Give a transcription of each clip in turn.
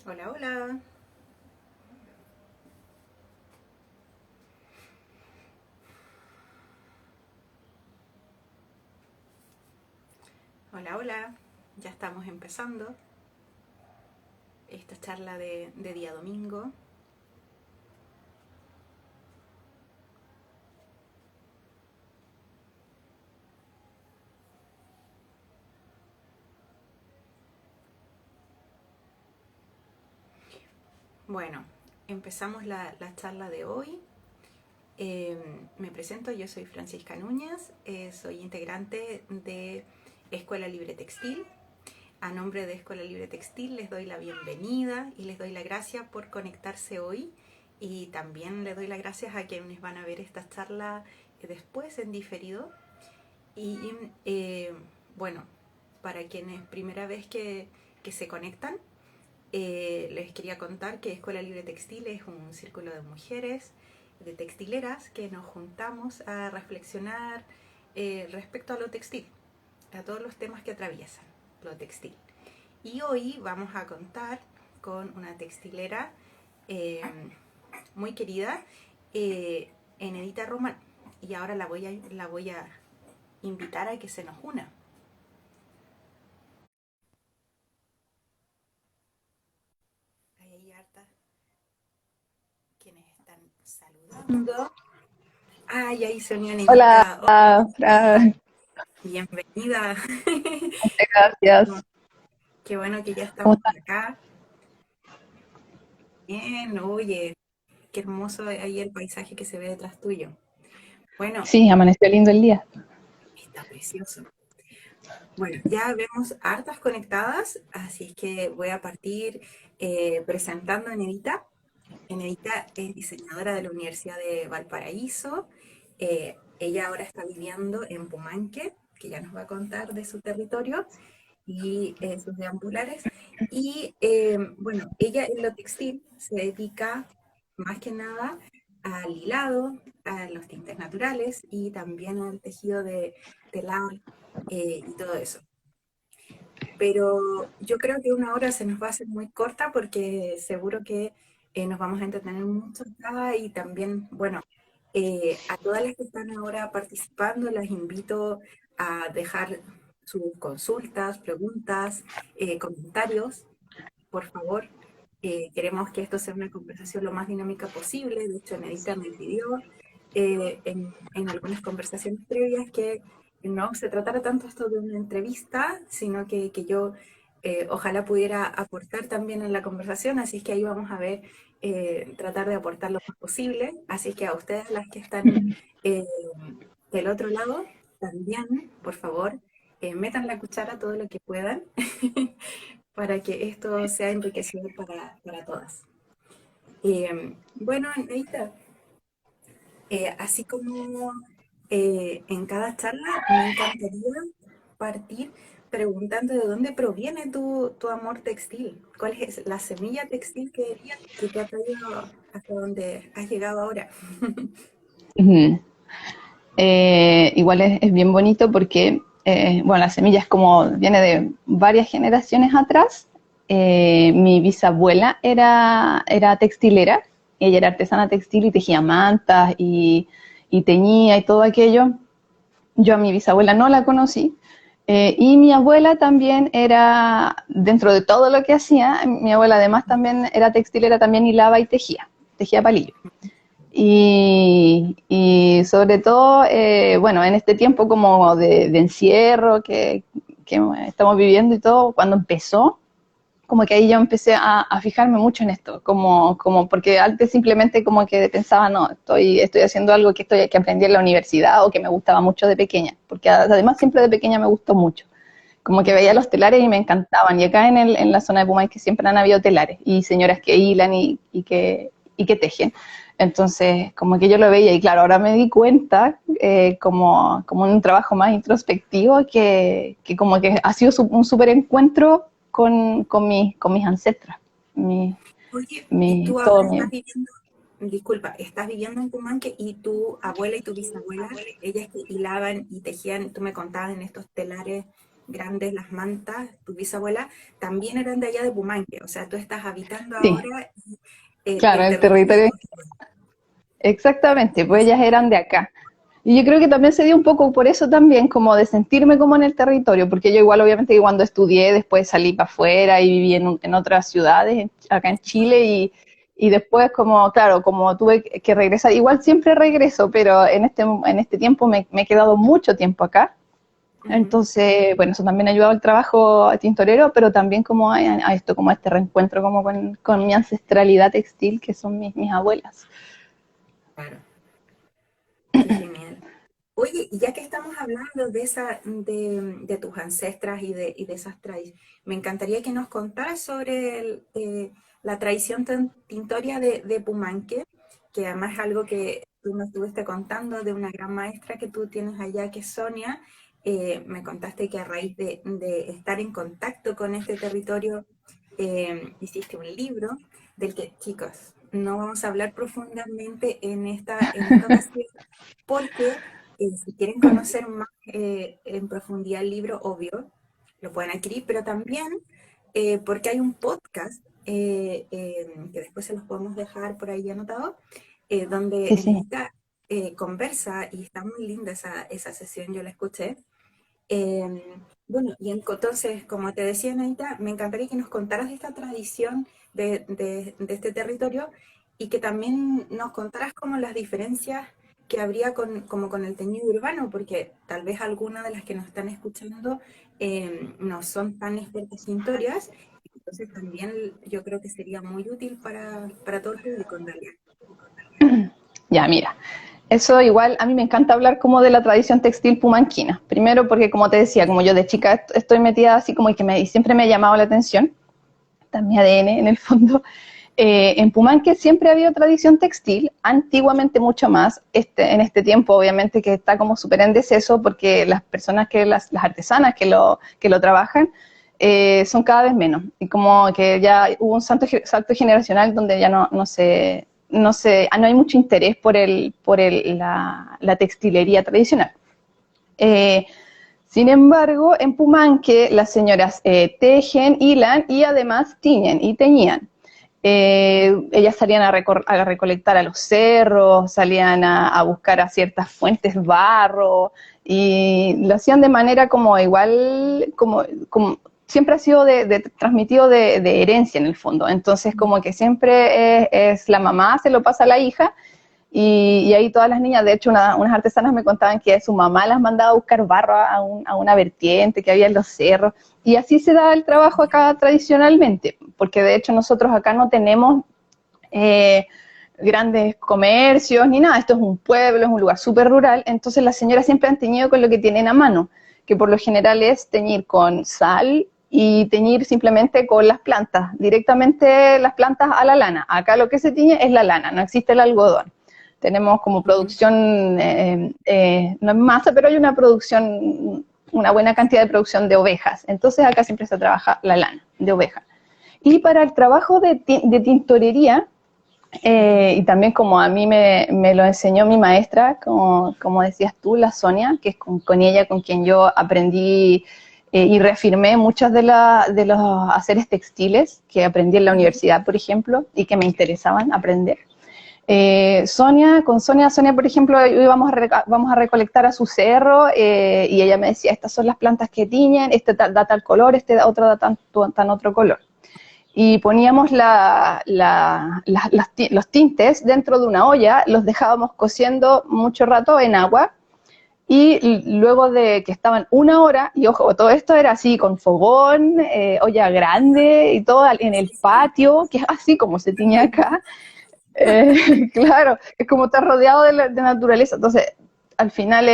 Hola, hola. Hola, hola. Ya estamos empezando esta charla de día domingo. Bueno, empezamos la charla de hoy. Me presento, yo soy Francisca Núñez, soy integrante de Escuela Libre Textil. A nombre de Escuela Libre Textil les doy la bienvenida y les doy la gracia por conectarse hoy, y también les doy las gracias a quienes van a ver esta charla después en diferido. Y eh, bueno, para quienes primera vez que se conectan, les quería contar que Escuela Libre Textil es un círculo de mujeres, de textileras, que nos juntamos a reflexionar respecto a lo textil, a todos los temas que atraviesan lo textil. Y hoy vamos a contar con una textilera eh, muy querida, Enedita Román. Y ahora la voy a invitar a que se nos una. Hay hartas quienes están saludando. Ay, ahí se unió Hola, Nenita. Fran, Bienvenida. gracias. Qué bueno que ya ¿Cómo estamos estás? acá. Bien, oye, qué hermoso ahí el paisaje que se ve detrás tuyo. Bueno, Sí, amaneció lindo el día. está precioso. Bueno, ya vemos hartas conectadas, así es que voy a partir presentando a Nenita. Enedita es diseñadora de la Universidad de Valparaíso. Ella ahora está viviendo en Pumanque, que ya nos va a contar de su territorio y sus deambulares. Y bueno, ella en lo textil se dedica más que nada al hilado, a los tintes naturales y también al tejido de telar y todo eso. Pero yo creo que una hora se nos va a hacer muy corta porque seguro que nos vamos a entretener mucho acá, y también, bueno, a todas las que están ahora participando las invito a dejar sus consultas, preguntas, comentarios, por favor. Queremos que esto sea una conversación lo más dinámica posible. De hecho, Nedita me pidió en algunas conversaciones previas que no se tratara tanto esto de una entrevista, sino que yo ojalá pudiera aportar también en la conversación. Así es que ahí vamos a ver, tratar de aportar lo más posible. Así que a ustedes, las que están eh, del otro lado, también, por favor, metan la cuchara todo lo que puedan para que esto sea enriquecedor para todas. Bueno, Neita, así como en cada charla, me encantaría partir preguntando de dónde proviene tu amor textil. ¿Cuál es la semilla textil que te ha traído hasta donde has llegado ahora? Ujú. Igual es bien bonito porque, bueno, la semilla es como, viene de varias generaciones atrás. Mi bisabuela era textilera, ella era artesana textil y tejía mantas y teñía y todo aquello. Yo a mi bisabuela no la conocí. Y mi abuela también era, dentro de todo lo que hacía, mi abuela además también era textilera, también hilaba y tejía palillo. Y sobre todo, bueno, en este tiempo como de encierro que estamos viviendo y todo, cuando empezó, como que ahí yo empecé a fijarme mucho en esto, como porque antes simplemente como que pensaba, no, estoy haciendo algo que aprendí en la universidad o que me gustaba mucho de pequeña, porque además siempre de pequeña me gustó mucho. Como que veía Ujú. los telares y me encantaban. Y acá en la zona de Pumayque siempre han habido telares y señoras que hilan y que tejen. Entonces, como que yo lo veía y claro, ahora me di cuenta, como un trabajo más introspectivo, que como que ha sido un súper encuentro con mis ancestras. Mi, Oye, y mi, tú todo ahora mi, estás viviendo, disculpa, estás viviendo en Tumanque, y tu abuela y tu bisabuela, ellas que hilaban y tejían, tú me contabas en estos telares, grandes, las mantas, tu bisabuela, también eran de allá de Pumanque. O sea, tú estás habitando Sí, ahora claro, el el territorio de territorio. tu abuela. Exactamente, pues ellas eran de acá. Y yo creo que también se dio un poco por eso también, como de sentirme como en el territorio, porque yo igual obviamente que cuando estudié después salí para afuera y viví en otras ciudades, acá en Chile, y después como, claro, como tuve que regresar, igual siempre regreso, pero en este tiempo me he quedado mucho tiempo acá. Ujú. Entonces, bueno, eso también ha ayudado al trabajo tintorero, pero también como a esto, como a este reencuentro como con mi ancestralidad textil, que son mis abuelas. Claro, qué genial. Oye, y ya que estamos hablando de tus ancestras y de esas tradiciones, me encantaría que nos contaras sobre la tradición tintoria de Pumanque, que además es algo que tú me estuviste contando de una gran maestra que tú tienes allá, que es Sonia. Me contaste que a raíz de estar en contacto con este territorio, hiciste un libro del que, chicos, no vamos a hablar profundamente en esta ocasión, porque si quieren conocer más en profundidad el libro, obvio, lo pueden adquirir, pero también porque hay un podcast que después se los podemos dejar por ahí anotado, donde Sí, sí. Enedita conversa y está muy linda esa sesión, yo la escuché. Bueno, y entonces, como te decía, Anita, me encantaría que nos contaras de esta tradición de este territorio y que también nos contaras como las diferencias que habría como con el teñido urbano, porque tal vez algunas de las que nos están escuchando no son tan expertas tintorias, entonces también yo creo que sería muy útil para todo el público en realidad. Ya, mira, eso igual a mí me encanta hablar como de la tradición textil pumanquina. Primero porque, como te decía, como yo de chica estoy metida así como y siempre me ha llamado la atención, está en mi ADN en el fondo. En Pumanque siempre ha habido tradición textil, antiguamente mucho más, en este tiempo obviamente que está como súper en deceso porque las personas las artesanas que lo trabajan son cada vez menos. Y como que ya hubo un salto generacional donde ya no hay mucho interés la textilería tradicional. Eh, Sin embargo, en Pumanque las señoras tejen, hilan y además tiñen y teñían. Ellas salían a recolectar a los cerros, salían a buscar a ciertas fuentes barro y lo hacían de manera como igual, como siempre ha sido transmitido de herencia en el fondo. Entonces como que siempre es la mamá se lo pasa a la hija y ahí todas las niñas, de hecho unas artesanas me contaban que su mamá las mandaba a buscar barro a una vertiente que había en los cerros, y así se da el trabajo acá tradicionalmente, porque de hecho nosotros acá no tenemos eh, grandes comercios ni nada, esto es un pueblo, es un lugar súper rural, entonces las señoras siempre han teñido con lo que tienen a mano, que por lo general es teñir con sal y teñir simplemente con las plantas, directamente las plantas a la lana. Acá lo que se tiñe es la lana, no existe el algodón. Tenemos como Ujú. producción, no es masa, pero hay una producción, una buena cantidad de producción de ovejas. Entonces acá siempre se trabaja la lana de oveja. Y para el trabajo de tintorería, y también como a mí me lo enseñó mi maestra, como decías tú, la Sonia, que es con ella con quien yo aprendí y reafirmé muchos de los haceres textiles que aprendí en la Ujú. universidad, por ejemplo, y que me interesaban aprender. Sonia, por ejemplo, vamos a recolectar a su cerro y ella me decía, estas son las plantas que tiñen, este da tal color, este otro da tan otro color. Y poníamos los tintes dentro de una olla, los dejábamos cociendo mucho rato en agua y luego de que estaban una hora, y ojo, todo esto era así con fogón, olla grande y todo en el Sí, sí. patio, que es así como se tiñe acá. Claro, es como estar rodeado de naturaleza. Entonces, al final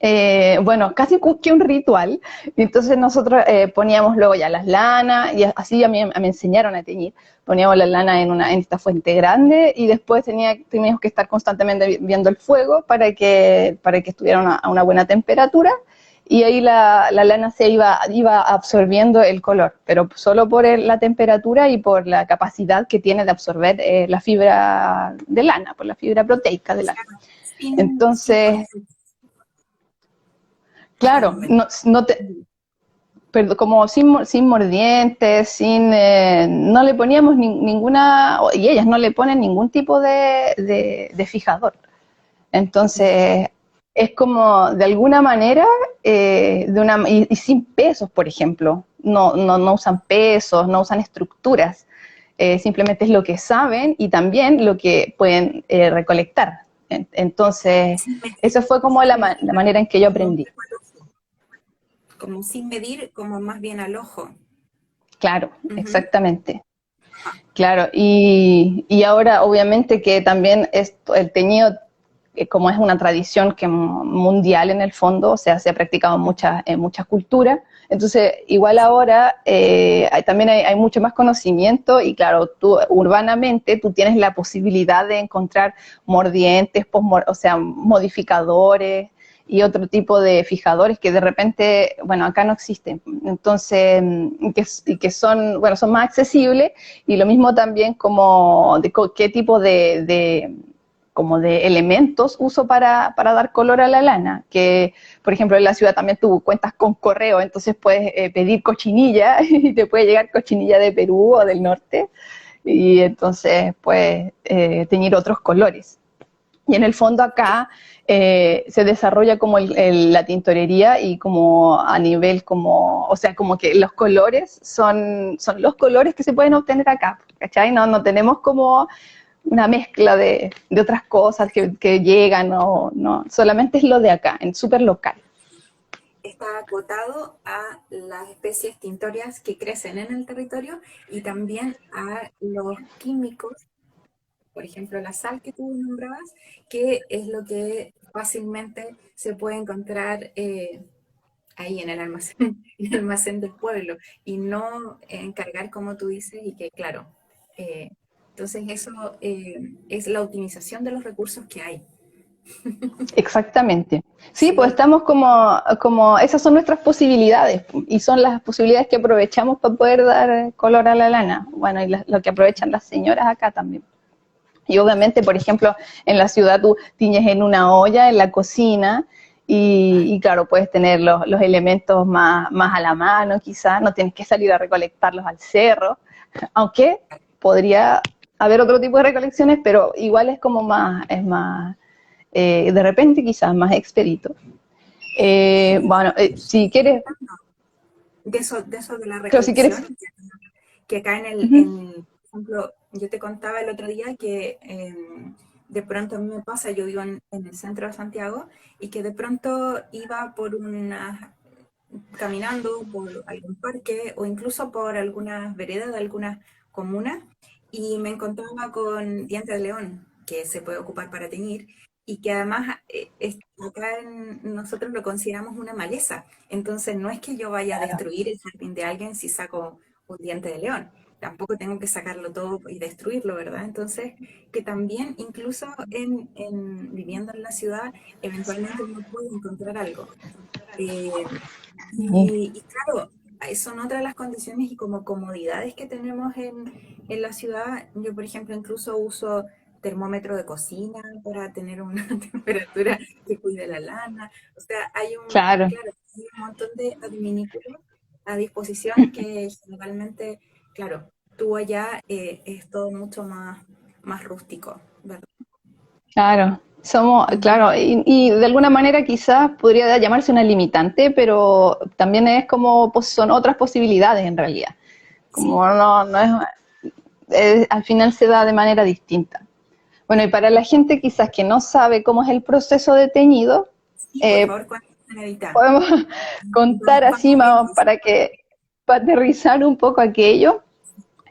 es, bueno, casi que un ritual. Y entonces nosotros poníamos luego ya las lanas, y así a mí me enseñaron a teñir. Poníamos las lanas en esta fuente grande y después teníamos que estar constantemente viendo el fuego para que estuviera a una buena temperatura. Y ahí la lana iba absorbiendo el color, pero solo por la temperatura y por la capacidad que tiene de absorber la fibra de lana, por la fibra proteica O de lana. sea, sin Entonces, consultar. Ah, claro, perdón, perdón. pero como sin mordientes, no le poníamos ninguna, y ellas no le ponen ningún tipo de fijador. Entonces, es como, de alguna manera, y sin pesos, por ejemplo. No usan pesos, no usan estructuras. Simplemente es lo que saben y también lo que pueden recolectar. Entonces, Sin medir, eso fue como la manera en que yo como un aprendí. poco al ojo, como sin medir, como más bien al ojo. Claro, Ujú. exactamente. Claro, y ahora obviamente que también el teñido, como es una tradición que mundial en el fondo, o sea, se ha practicado en muchas culturas, entonces igual ahora también hay mucho más conocimiento y claro, tú urbanamente tú tienes la posibilidad de encontrar mordientes, o sea, modificadores y otro tipo de fijadores que de repente, bueno, acá no existen, entonces, y que son, bueno, son más accesibles y lo mismo también como de qué tipo como de elementos uso para dar color a la lana, que por ejemplo en la ciudad también tú cuentas con correo, entonces puedes pedir cochinilla y te puede llegar cochinilla de Perú o del norte y entonces puedes teñir otros colores. Y en el fondo acá se desarrolla como la tintorería y como a nivel como, o sea, como que los colores son los colores que se pueden obtener acá, ¿cachai? No tenemos como una mezcla de otras cosas que llegan, no, solamente es lo de acá, en súper local. Está acotado a las especies tintorias que crecen en el territorio y también a los químicos, por ejemplo la sal que tú nombrabas, que es lo que fácilmente se puede encontrar ahí en el almacén, en el almacén del pueblo, y no encargar como tú dices, y que claro, eh, entonces eso es la optimización de los recursos que hay. Exactamente. Sí, pues Sí, estamos esas son nuestras posibilidades y son las posibilidades que aprovechamos para poder dar color a la lana. Bueno, y lo que aprovechan las señoras acá también. Y obviamente, por ejemplo, en la ciudad tú tiñes en una olla, en la cocina, y claro, puedes tener los elementos más a la mano quizás, no tienes que salir a recolectarlos al cerro, aunque podría haber otro tipo de recolecciones, pero igual de repente quizás más expedito. Bueno, si quieres, de eso de la creo si quieres, recolección, que acá uh-huh, por ejemplo, yo te contaba el otro día que de pronto a mí me pasa, yo vivo en el centro de Santiago y que de pronto iba por una, caminando por algún parque o incluso por algunas veredas de algunas comunas y me encontraba con diente de león que se puede ocupar para teñir y que además acá nosotros lo consideramos una maleza. Entonces no es que yo vaya a destruir el jardín de alguien si saco un diente de león. Tampoco tengo que sacarlo todo y destruirlo, ¿verdad? Entonces, que también incluso viviendo en la ciudad, eventualmente uno puede encontrar algo. Eh, y claro, son otras las condiciones y como comodidades que tenemos en la ciudad. Yo, por ejemplo, incluso uso termómetro de cocina para tener una temperatura que cuide la lana. O sea, claro. claro, hay un montón de adminículos a disposición que generalmente, claro, tú allá es todo mucho más rústico, ¿verdad? Claro, Ujú. claro, y de alguna manera quizás podría llamarse una limitante, pero también es como, pues son otras posibilidades en realidad. Sí, Como no al final se da de manera distinta. Bueno, y para la gente quizás que no sabe cómo es el proceso de teñido, sí, por eh, favor, cuéntanos, Edita. podemos contar así Vamos más viendo. para aterrizar un poco aquello.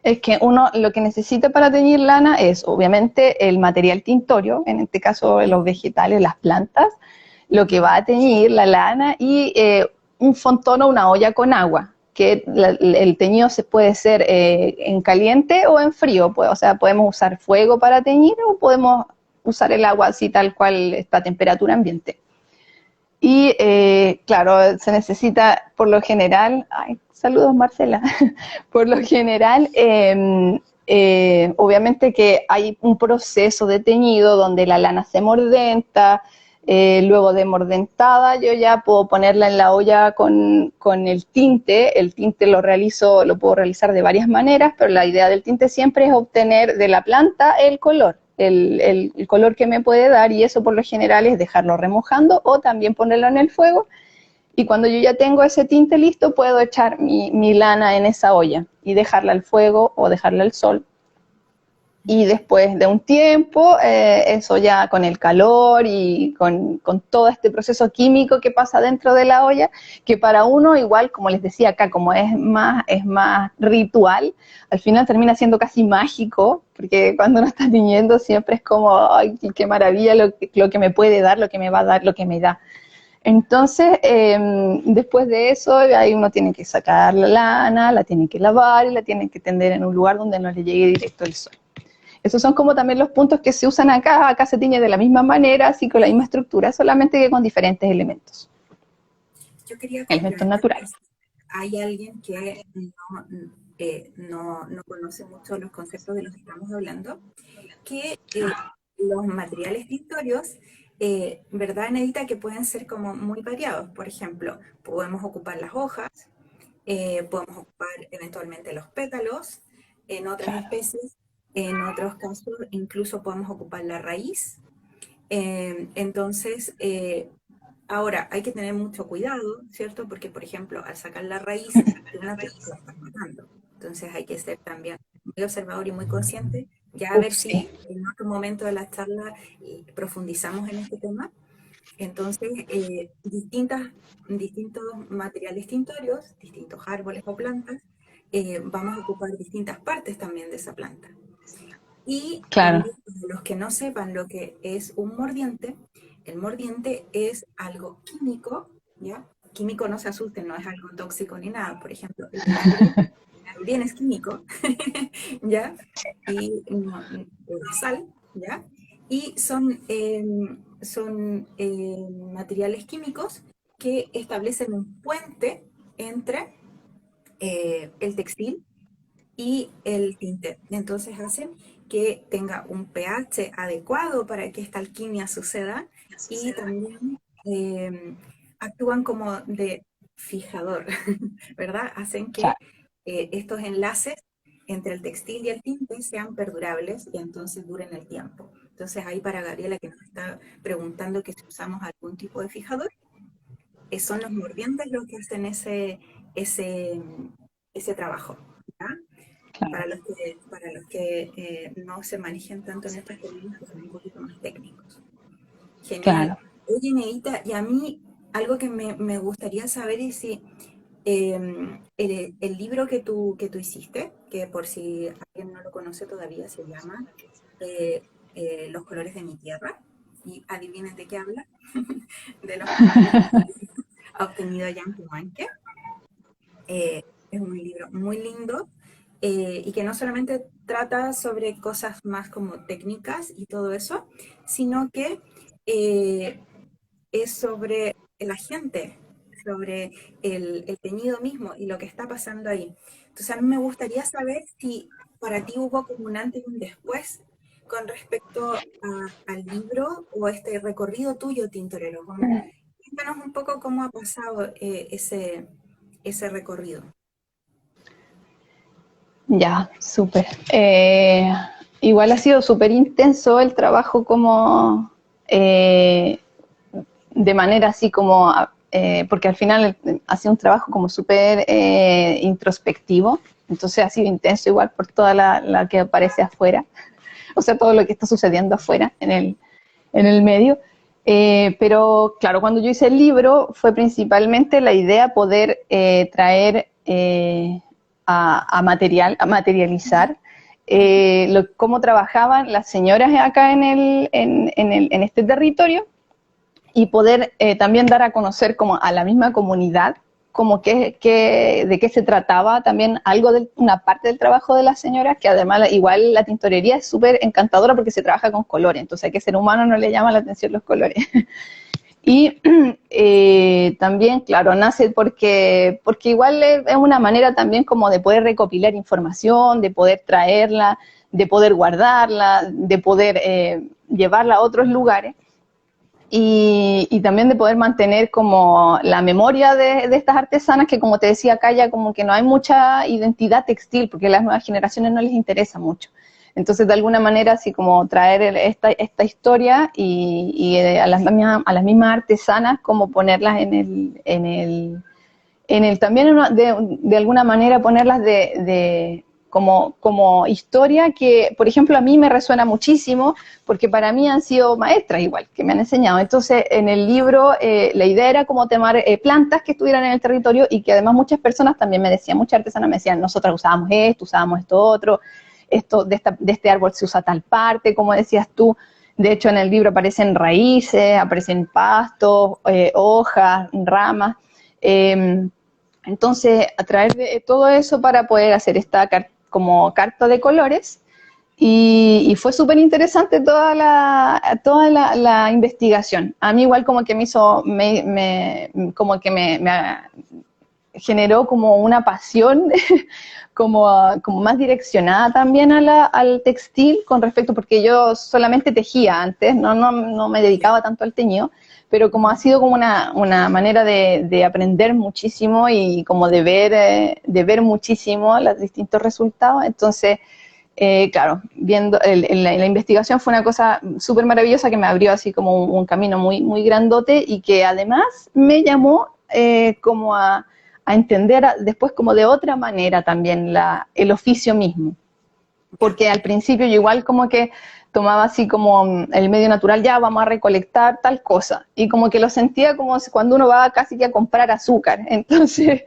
Es que uno lo que necesita para teñir lana es obviamente el material tintorio, en este caso los vegetales, las plantas, lo que va a teñir la lana y un fontón o una olla con agua, que el teñido se puede hacer en caliente o en frío, pues, o sea, podemos usar fuego para teñir o podemos usar el agua así tal cual está a temperatura ambiente. Y claro, se necesita por lo general, ay, saludos Marcela, por lo general, obviamente que hay un proceso de teñido donde la lana se mordenta, Luego de mordentada yo ya puedo ponerla en la olla con el tinte. El tinte lo puedo realizar de varias maneras, pero la idea del tinte siempre es obtener de la planta el color, el color que me puede dar, y eso por lo general es dejarlo remojando o también ponerlo en el fuego. Y cuando yo ya tengo ese tinte listo, puedo echar mi lana en esa olla y dejarla al fuego o dejarla al sol. Y después de un tiempo, eso ya con el calor y con todo este proceso químico que pasa dentro de la olla, que para uno igual, como les decía acá, como es más ritual, al final termina siendo casi mágico, porque cuando uno está tiñendo siempre es como, ay, qué maravilla lo que me puede dar, lo que me va a dar, lo que me da. Entonces, después de eso, ahí uno tiene que sacar la lana, la tiene que lavar y la tiene que tender en un lugar donde no le llegue directo el sol. Esos son como también los puntos que se usan acá. Acá se tiñe de la misma manera, así con la misma estructura, solamente que con diferentes elementos. Yo quería Elementos complementar que naturales. hay alguien que no conoce mucho los conceptos de los que estamos hablando, que los materiales tintorios, ¿verdad, Nedita? Que pueden ser como muy variados. Por ejemplo, podemos ocupar las hojas, podemos ocupar eventualmente los pétalos, en otras Claro, especies, en otros casos incluso podemos ocupar la raíz. Entonces, ahora hay que tener mucho cuidado, ¿cierto? Porque, por ejemplo, al sacar la raíz de una planta la estás matando. Entonces hay que ser también muy observador y muy consciente. Ya a ver sí. si en otro momento de la charla profundizamos en este tema. Entonces, distintos materiales tintorios, distintos árboles o plantas, vamos a ocupar distintas partes también de esa planta. Y Claro, también para los que no sepan lo que es un mordiente, el mordiente es algo químico, ¿ya? Químico, no se asusten, no es algo tóxico ni nada. Por ejemplo, el vinagre también es químico, ¿ya? Y la sal, ¿ya? Y son materiales químicos que establecen un puente entre el textil y el tinte. Entonces hacen que tenga un pH adecuado para que esta alquimia suceda, y también actúan como de fijador, ¿verdad? Hacen que claro, estos enlaces entre el textil y el tinte sean perdurables y entonces duren el tiempo. Entonces ahí para Gabriela, que nos está preguntando que si usamos algún tipo de fijador, son los mordientes los que hacen ese, ese trabajo, ¿ya? claro, Para los que no se manejen tanto en estos términos que son un poquito más técnicos. Genial. claro. Oye, Neita, y a mí algo que me gustaría saber es si el libro que tú hiciste, que por si alguien no lo conoce todavía, se llama Los colores de mi tierra, y adivinen de qué habla, de los colores obtenidos allá en Pumanque. Es un libro muy lindo, y que no solamente trata sobre cosas más como técnicas y todo eso, sino que eh, es sobre la gente, sobre el teñido mismo y lo que está pasando ahí. Entonces a mí me gustaría saber si para ti hubo como un antes y un después con respecto al libro o este recorrido tuyo tintorero. Cuéntanos un poco cómo ha pasado ese recorrido. Ya, súper. Igual ha sido súper intenso el trabajo como eh, de manera así como, porque al final ha sido un trabajo como súper introspectivo, entonces ha sido intenso igual por toda la que aparece afuera, o sea, todo lo que está sucediendo afuera en el medio. Pero claro, cuando yo hice el libro fue principalmente la idea poder traer a materializar cómo trabajaban las señoras acá en este territorio, y poder también dar a conocer como a la misma comunidad como de qué se trataba también algo de una parte del trabajo de las señoras, que además igual la tintorería es súper encantadora porque se trabaja con colores, entonces a qué ser humano no le llama la atención los colores. Y también, claro, nace porque igual es una manera también como de poder recopilar información, de poder traerla, de poder guardarla, de poder llevarla a otros lugares. y también de poder mantener como la memoria de estas artesanas, que como te decía acá ya como que no hay mucha identidad textil, porque a las nuevas generaciones no les interesa mucho. Entonces, de alguna manera, así como traer esta historia y a las mismas artesanas, como ponerlas también de alguna manera ponerlas como historia que, por ejemplo, a mí me resuena muchísimo, porque para mí han sido maestras igual, que me han enseñado. Entonces, en el libro, la idea era como tomar plantas que estuvieran en el territorio y que además muchas personas también me decían, muchas artesanas me decían, nosotras usábamos esto otro, esto de este árbol se usa tal parte, como decías tú. De hecho, en el libro aparecen raíces, aparecen pastos, hojas, ramas. Entonces, a través de todo eso para poder hacer esta como carta de colores, y fue súper interesante toda la investigación. A mí igual como que me hizo, como que me generó como una pasión como más direccionada también al textil con respecto, porque yo solamente tejía antes, no me dedicaba tanto al teñido, pero como ha sido como una manera de aprender muchísimo y como de ver muchísimo los distintos resultados. Entonces, claro, viendo la investigación fue una cosa súper maravillosa que me abrió así como un camino muy, muy grandote, y que además me llamó como a entender después como de otra manera también el oficio mismo. Porque al principio yo igual como que tomaba así como el medio natural, ya vamos a recolectar tal cosa, y como que lo sentía como cuando uno va casi que a comprar azúcar. Entonces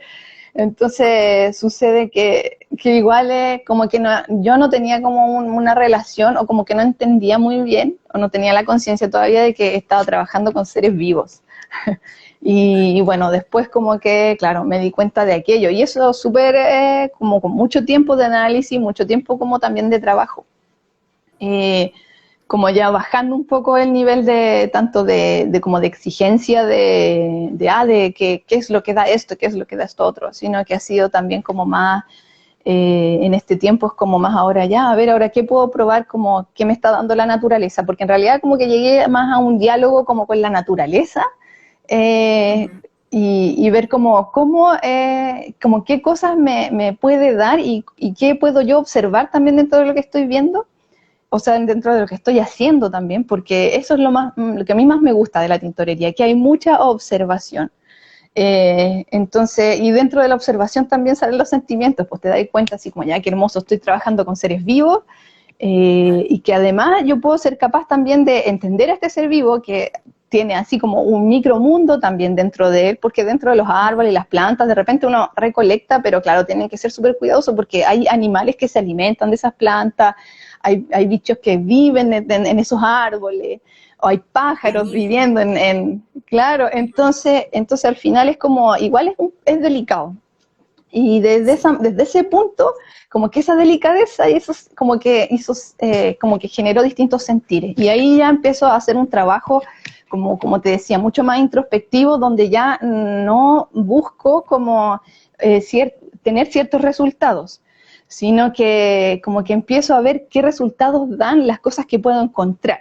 sucede que igual es como que yo no tenía como una relación, o como que no entendía muy bien, o no tenía la conciencia todavía de que estaba trabajando con seres vivos. Y bueno, después como que, claro, me di cuenta de aquello, y eso súper como con mucho tiempo de análisis, mucho tiempo como también de trabajo. Como ya bajando un poco el nivel tanto como de exigencia de qué es lo que da esto, qué es lo que da esto otro, sino que ha sido también como más, en este tiempo es como más ahora ya, a ver, ahora qué puedo probar, como qué me está dando la naturaleza, porque en realidad como que llegué más a un diálogo como con la naturaleza, eh, y ver como qué cosas me puede dar, y qué puedo yo observar también dentro de lo que estoy viendo, o sea, dentro de lo que estoy haciendo también, porque eso es lo que a mí más me gusta de la tintorería, que hay mucha observación. Entonces, y dentro de la observación también salen los sentimientos, pues te das cuenta así como, ya qué hermoso, estoy trabajando con seres vivos, y que además yo puedo ser capaz también de entender a este ser vivo que tiene así como un micromundo también dentro de él, porque dentro de los árboles y las plantas de repente uno recolecta, pero claro, tienen que ser súper cuidadosos porque hay animales que se alimentan de esas plantas, hay bichos que viven en esos árboles, o hay pájaros viviendo claro, entonces al final es como, igual es delicado. Y desde ese punto, como que esa delicadeza y eso como que generó distintos sentires. Y ahí ya empezó a hacer un trabajo, como te decía, mucho más introspectivo, donde ya no busco como tener ciertos resultados, sino que como que empiezo a ver qué resultados dan las cosas que puedo encontrar.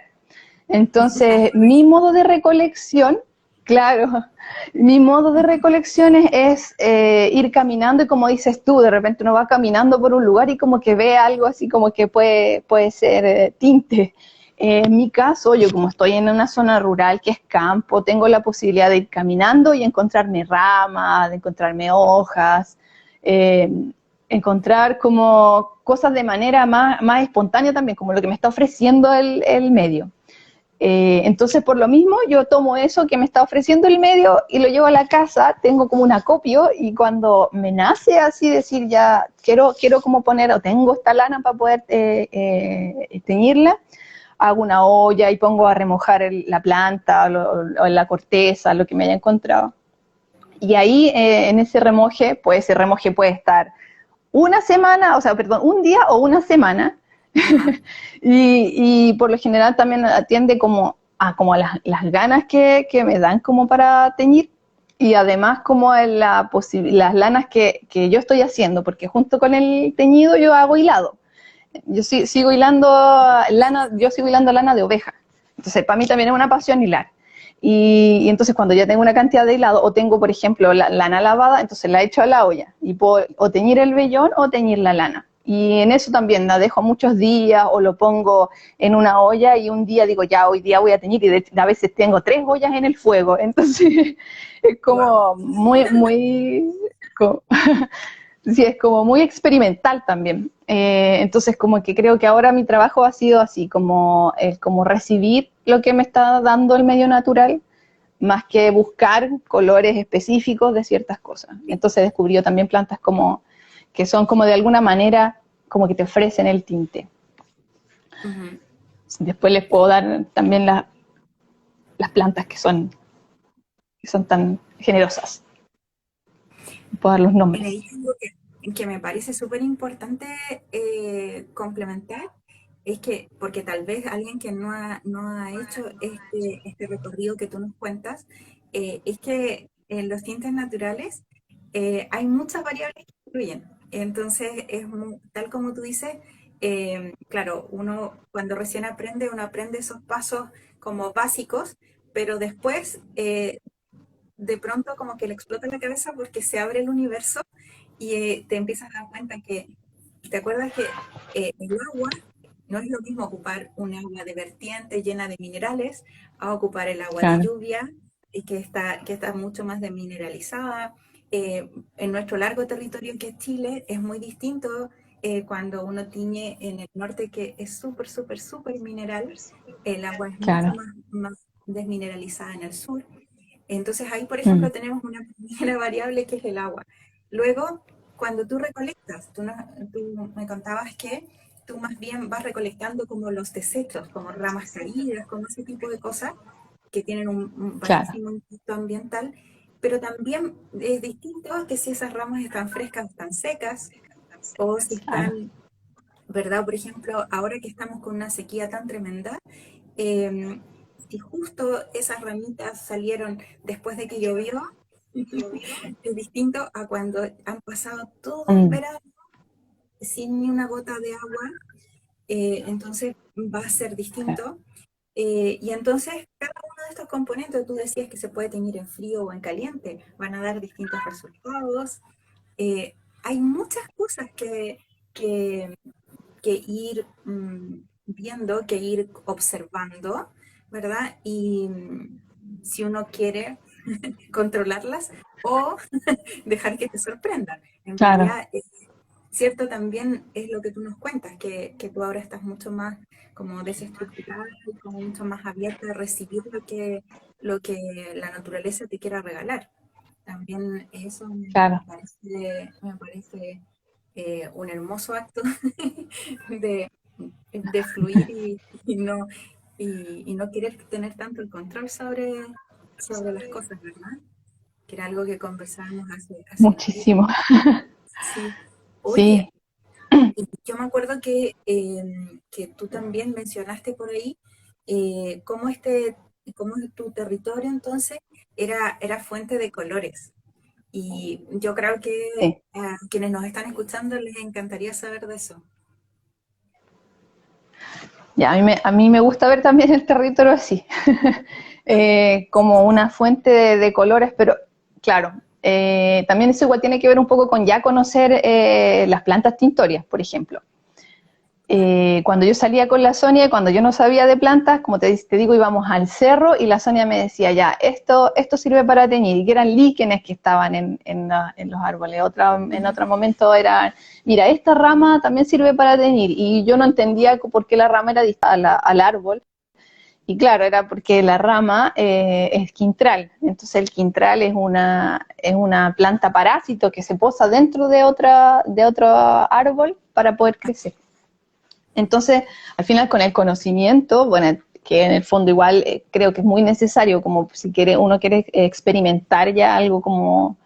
Entonces, mi modo de recolección, claro, mi modo de recolección es ir caminando, y como dices tú, de repente uno va caminando por un lugar y como que ve algo así como que puede ser tinte. En mi caso, yo como estoy en una zona rural que es campo, tengo la posibilidad de ir caminando y encontrarme ramas, de encontrarme hojas, eh, encontrar como cosas de manera más espontánea también, como lo que me está ofreciendo el medio. Entonces, por lo mismo, yo tomo eso que me está ofreciendo el medio y lo llevo a la casa, tengo como un acopio, y cuando me nace así decir, ya quiero como poner, o tengo esta lana para poder teñirla, hago una olla y pongo a remojar la planta o la corteza, lo que me haya encontrado. Y ahí, en ese remoje puede estar una semana, o sea, perdón, un día o una semana, y por lo general también atiende como a las ganas que me dan como para teñir, y además como las lanas que yo estoy haciendo, porque junto con el teñido yo hago hilado. Yo sigo hilando lana de oveja. Entonces, para mí también es una pasión hilar. Y entonces cuando ya tengo una cantidad de helado, o tengo, por ejemplo, la lana lavada, entonces la echo a la olla y puedo o teñir el vellón o teñir la lana. Y en eso también la dejo muchos días o lo pongo en una olla y un día digo, ya, hoy día voy a teñir, y a veces tengo 3 ollas en el fuego. Entonces es Wow. como muy, sí, es como muy experimental también. Entonces como que creo que ahora mi trabajo ha sido así, como recibir lo que me está dando el medio natural, más que buscar colores específicos de ciertas cosas. Entonces descubrió también plantas que son como de alguna manera como que te ofrecen el tinte. Ujú. Después les puedo dar también las plantas que son tan generosas. Puedo dar los En nombres. ahí algo que me parece súper importante complementar es que, porque tal vez alguien que no ha hecho este recorrido que tú nos cuentas, es que en los tintes naturales hay muchas variables que influyen. Entonces, tal como tú dices, claro, uno cuando recién aprende, uno aprende esos pasos como básicos, pero después de pronto como que le explota la cabeza porque se abre el universo y te empiezas a dar cuenta que, ¿te acuerdas que el agua no es lo mismo ocupar un agua de vertiente llena de minerales a ocupar el agua de Claro, lluvia y que está mucho más demineralizada? En nuestro largo territorio que es Chile es muy distinto cuando uno tiñe en el norte, que es súper, súper, súper mineral. El agua es mucho claro. más desmineralizada en el sur. Entonces ahí, por Mm, ejemplo, tenemos una primera variable que es el agua. Luego, cuando tú recolectas, tú me contabas que tú más bien vas recolectando como los desechos, como ramas caídas, como ese tipo de cosas que tienen un claro, bajísimo impacto ambiental, pero también es distinto que si esas ramas están frescas o están secas, o si claro. están, ¿verdad? Por ejemplo, ahora que estamos con una sequía tan tremenda, eh, si justo esas ramitas salieron después de que llovió, es distinto a cuando han pasado todo el Mm, verano sin ni una gota de agua, entonces va a ser claro. distinto. Y entonces cada uno de estos componentes, tú decías que se puede teñir en frío o en caliente, van a dar distintos resultados. Hay muchas cosas que, que ir viendo, que ir observando, ¿verdad? Y si uno quiere controlarlas o dejar que te sorprendan. En Claro, realidad, cierto también es lo que tú nos cuentas, que tú ahora estás mucho más como desestructurada y como mucho más abierta a recibir lo que la naturaleza te quiera regalar. También eso me claro. parece, un hermoso acto de, de fluir y no querer tener tanto el control sobre las cosas, ¿verdad? Que era algo que conversábamos hace un tiempo. Muchísimo. Sí. Oye, Sí. y yo me acuerdo que tú también mencionaste por ahí cómo cómo tu territorio entonces era fuente de colores. Y yo creo que Sí. a quienes nos están escuchando les encantaría saber de eso. Ya, a mí me gusta ver también el territorio así, como una fuente de colores, pero claro, también eso igual tiene que ver un poco con ya conocer las plantas tintorias, por ejemplo. Cuando yo salía con la Sonia, cuando yo no sabía de plantas, como te digo, íbamos al cerro y la Sonia me decía, ya, esto sirve para teñir, y que eran líquenes que estaban en los árboles. En Ujú. otro momento era, mira, esta rama también sirve para teñir, y yo no entendía por qué la rama era distinta al árbol, y claro, era porque la rama es quintral, entonces el quintral es una planta parásito que se posa dentro de otro árbol para poder crecer. Entonces, al final con el conocimiento, bueno, que en el fondo igual creo que es muy necesario, como si uno quiere experimentar ya algo como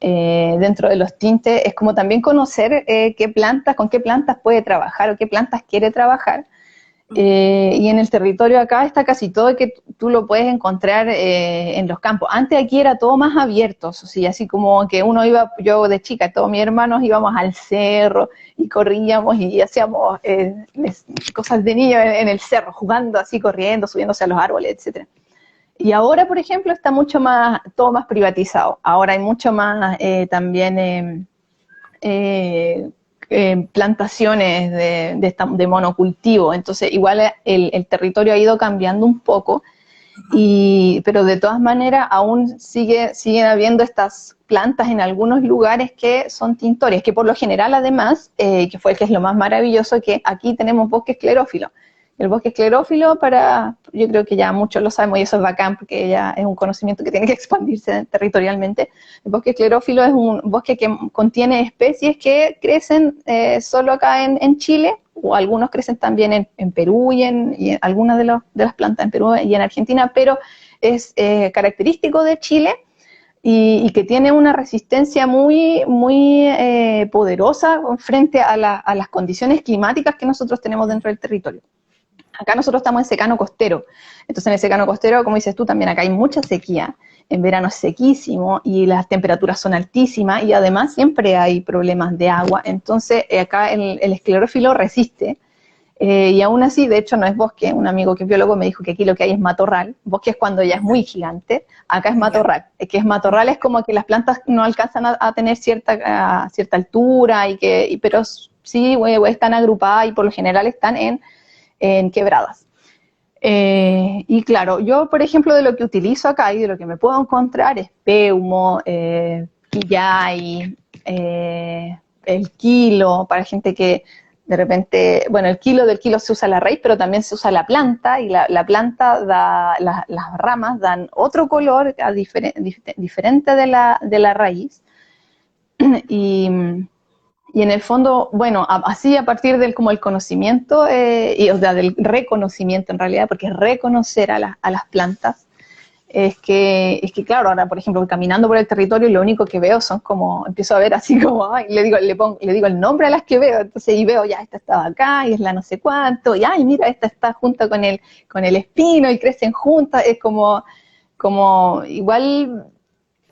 dentro de los tintes, es como también conocer con qué plantas puede trabajar o qué plantas quiere trabajar. Ujú. Y en el territorio acá está casi todo que tú lo puedes encontrar en los campos. Antes aquí era todo más abierto, o sea, así como que uno iba, yo de chica, todos mis hermanos íbamos al cerro y corríamos y hacíamos cosas de niño en el cerro, jugando así, corriendo, subiéndose a los árboles, etcétera. Y ahora, por ejemplo, está mucho más, todo más privatizado. Ahora hay mucho más también plantaciones de monocultivo. Entonces, igual el territorio ha ido cambiando un poco, pero de todas maneras aún siguen habiendo estas plantas en algunos lugares que son tintores, que por lo general además, que es lo más maravilloso, que aquí tenemos bosque esclerófilo. El bosque esclerófilo, yo creo que ya muchos lo sabemos y eso es bacán porque ya es un conocimiento que tiene que expandirse territorialmente. El bosque esclerófilo es un bosque que contiene especies que crecen solo acá en Chile, o algunos crecen también en Perú y en algunas de las plantas en Perú y en Argentina, pero es característico de Chile y que tiene una resistencia muy, muy poderosa frente a las condiciones climáticas que nosotros tenemos dentro del territorio. Acá nosotros estamos en secano costero, entonces en el secano costero, como dices tú, también acá hay mucha sequía, en verano es sequísimo y las temperaturas son altísimas y además siempre hay problemas de agua, entonces acá el esclerófilo resiste y aún así, de hecho no es bosque, un amigo que es biólogo me dijo que aquí lo que hay es matorral, bosque es cuando ya es muy gigante, acá es matorral, que es matorral es como que las plantas no alcanzan a tener cierta altura, pero sí están agrupadas y por lo general están en quebradas. Y claro, yo por ejemplo de lo que utilizo acá y de lo que me puedo encontrar es peumo, quillay, el quilo, para gente que de repente, bueno, del kilo se usa la raíz, pero también se usa la planta, y la planta las ramas dan otro color diferente de la raíz, y en el fondo, bueno, así a partir del como el conocimiento, o sea, del reconocimiento en realidad, porque es reconocer a las plantas, es que claro, ahora por ejemplo caminando por el territorio lo único que veo son como, empiezo a ver así como, ay, le digo el nombre a las que veo, entonces y veo, ya esta estaba acá, y es la no sé cuánto, y ay, mira, esta está junto con el espino, y crecen juntas, es como igual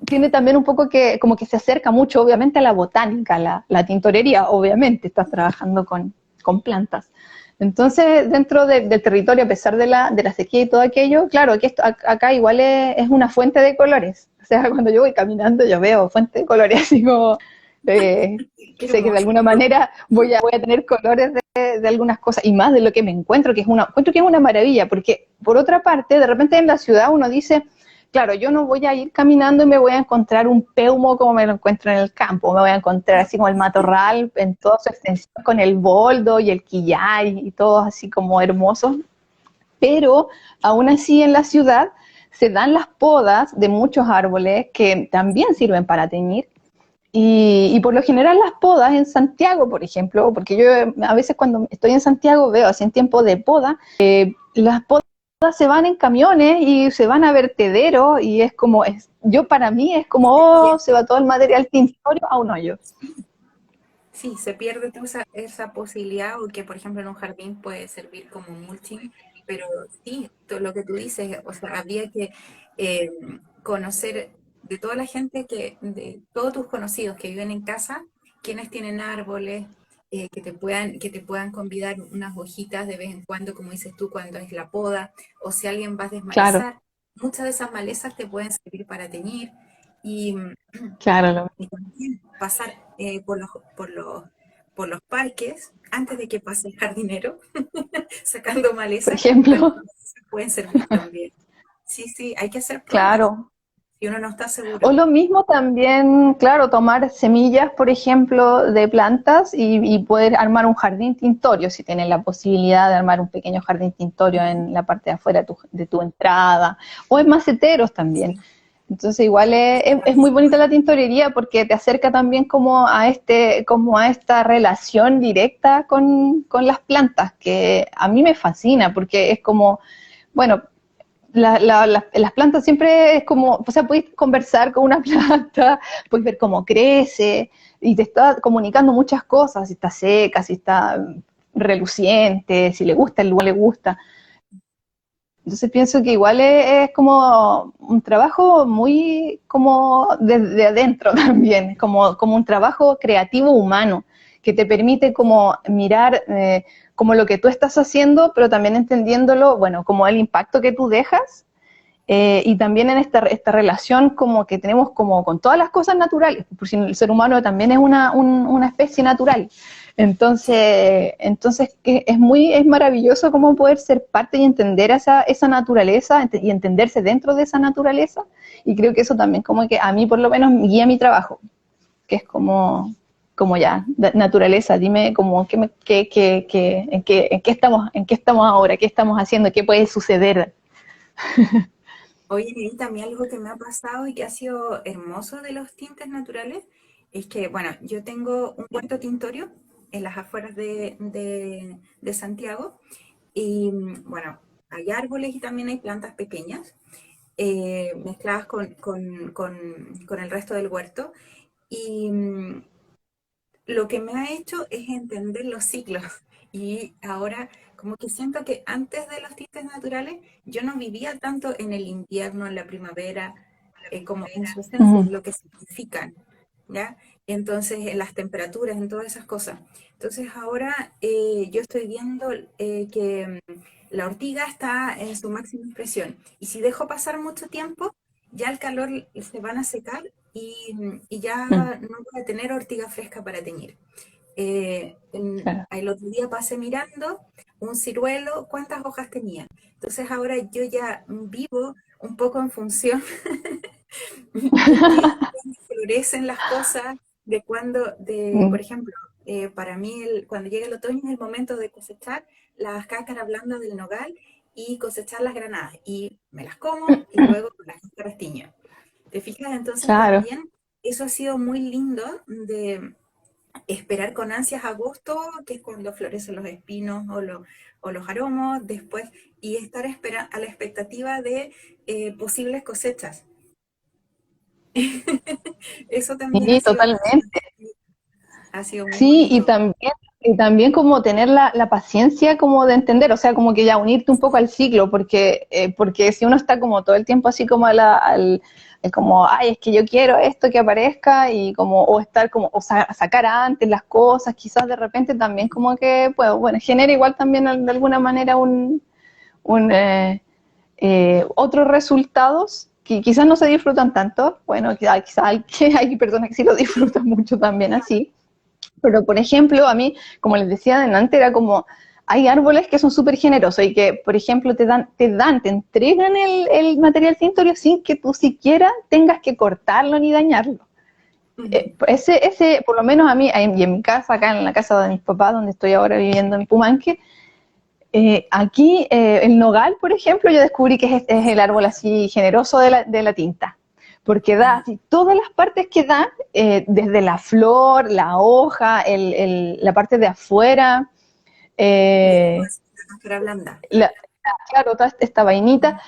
tiene también un poco que, como que se acerca mucho, obviamente, a la botánica, la tintorería, obviamente, estás trabajando con plantas. Entonces, dentro del territorio, a pesar de la sequía y todo aquello, claro, que acá igual es una fuente de colores. O sea, cuando yo voy caminando, yo veo fuente de colores, así como, Qué sé que de hermoso. alguna manera voy a tener colores de algunas cosas, y más de lo que me encuentro, encuentro que es una maravilla, porque por otra parte, de repente en la ciudad uno dice, claro, yo no voy a ir caminando y me voy a encontrar un peumo como me lo encuentro en el campo, me voy a encontrar así como el matorral en toda su extensión con el boldo y el quillay y todos así como hermosos, pero aún así en la ciudad se dan las podas de muchos árboles que también sirven para teñir. Y por lo general las podas en Santiago, por ejemplo, porque yo a veces cuando estoy en Santiago veo así en tiempo de poda, las podas se van en camiones y se van a vertederos y es como, yo para mí es como, oh, se va todo el material tintorio a un hoyo. Sí, se pierde toda esa posibilidad, o que por ejemplo en un jardín puede servir como mulching, pero sí, todo lo que tú dices, o sea, habría que eh, conocer de toda la gente, de todos tus conocidos que viven en casa, quienes tienen árboles, que te puedan convidar unas hojitas de vez en cuando, como dices tú, cuando es la poda, o si alguien va a Claro, desmalezar, muchas de esas malezas te pueden servir para teñir. Y claro, y también pasar por los parques antes de que pase el jardinero, sacando por maleza, las ejemplo, malezas pueden servir también. Sí, sí, hay que hacer pruebas. claro. Si uno no está O seguro. lo mismo también, claro, tomar semillas, por ejemplo, de plantas y poder armar un jardín tintorio, si tienes la posibilidad de armar un pequeño jardín tintorio en la parte de afuera de tu entrada, o en maceteros también. Sí, Entonces igual es muy bonita la tintorería porque te acerca también como a esta relación directa con las plantas, que a mí me fascina porque es como, bueno, las plantas siempre es como, o sea, puedes conversar con una planta, puedes ver cómo crece y te está comunicando muchas cosas, si está seca, si está reluciente, si le gusta, el lugar le gusta. Entonces pienso que igual es como un trabajo muy como desde adentro también, como un trabajo creativo humano que te permite como mirar como lo que tú estás haciendo, pero también entendiéndolo, bueno, como el impacto que tú dejas y también en esta relación como que tenemos como con todas las cosas naturales, por si el ser humano también es una especie natural. Entonces que es maravilloso como poder ser parte y entender esa naturaleza y entenderse dentro de esa naturaleza, y creo que eso también como que a mí por lo menos guía mi trabajo, que es como ya, naturaleza, dime como en qué estamos ahora, qué estamos haciendo, qué puede suceder. Oye, y también algo que me ha pasado y que ha sido hermoso de los tintes naturales es que, bueno, yo tengo un huerto tintorio en las afueras de Santiago y, bueno, hay árboles y también hay plantas pequeñas mezcladas con el resto del huerto y lo que me ha hecho es entender los ciclos. Y ahora, como que siento que antes de los tintes naturales, yo no vivía tanto en el invierno, en la primavera, como en su esencia, Ujú. en lo que significan, ¿ya? Entonces, en las temperaturas, en todas esas cosas. Entonces, ahora yo estoy viendo que la ortiga está en su máxima expresión. Y si dejo pasar mucho tiempo, ya el calor se van a secar y Mm, ya no voy a tener ortiga fresca para teñir. claro. El otro día pasé mirando un ciruelo, ¿cuántas hojas tenía? Entonces ahora yo ya vivo un poco en función de cuándo florecen las cosas, de cuándo, Mm. por ejemplo, para mí cuando llega el otoño es el momento de cosechar las cáscaras blandas del nogal y cosechar las granadas. Y me las como y luego con las cáscaras tiño. ¿Te fijas? Entonces Claro. también eso ha sido muy lindo de esperar con ansias agosto, que es cuando florecen los espinos o los aromos, después, y estar a la expectativa de posibles cosechas. Eso también Sí, totalmente. ha sido muy Sí, bonito. y también como tener la paciencia como de entender, o sea, como que ya unirte un poco al ciclo, porque si uno está como todo el tiempo así como como, ay, es que yo quiero esto que aparezca, y como, o estar como, sacar antes las cosas, quizás de repente también como que, pues, bueno, genera igual también de alguna manera un otros resultados que quizás no se disfrutan tanto, bueno, quizás hay personas que sí lo disfrutan mucho también así, pero, por ejemplo, a mí, como les decía adelante, era como, hay árboles que son súper generosos y que, por ejemplo, te entregan el material tintorio sin que tú siquiera tengas que cortarlo ni dañarlo. Ujú. Por lo menos a mí, y en mi casa, acá en la casa de mis papás, donde estoy ahora viviendo en Pumanque, aquí el nogal, por ejemplo, yo descubrí que es el árbol así generoso de la tinta, porque da Ajá. así todas las partes que da, desde la flor, la hoja, la parte de afuera, Y eso eh, es la cáscara blanda. la- claro, toda esta vainita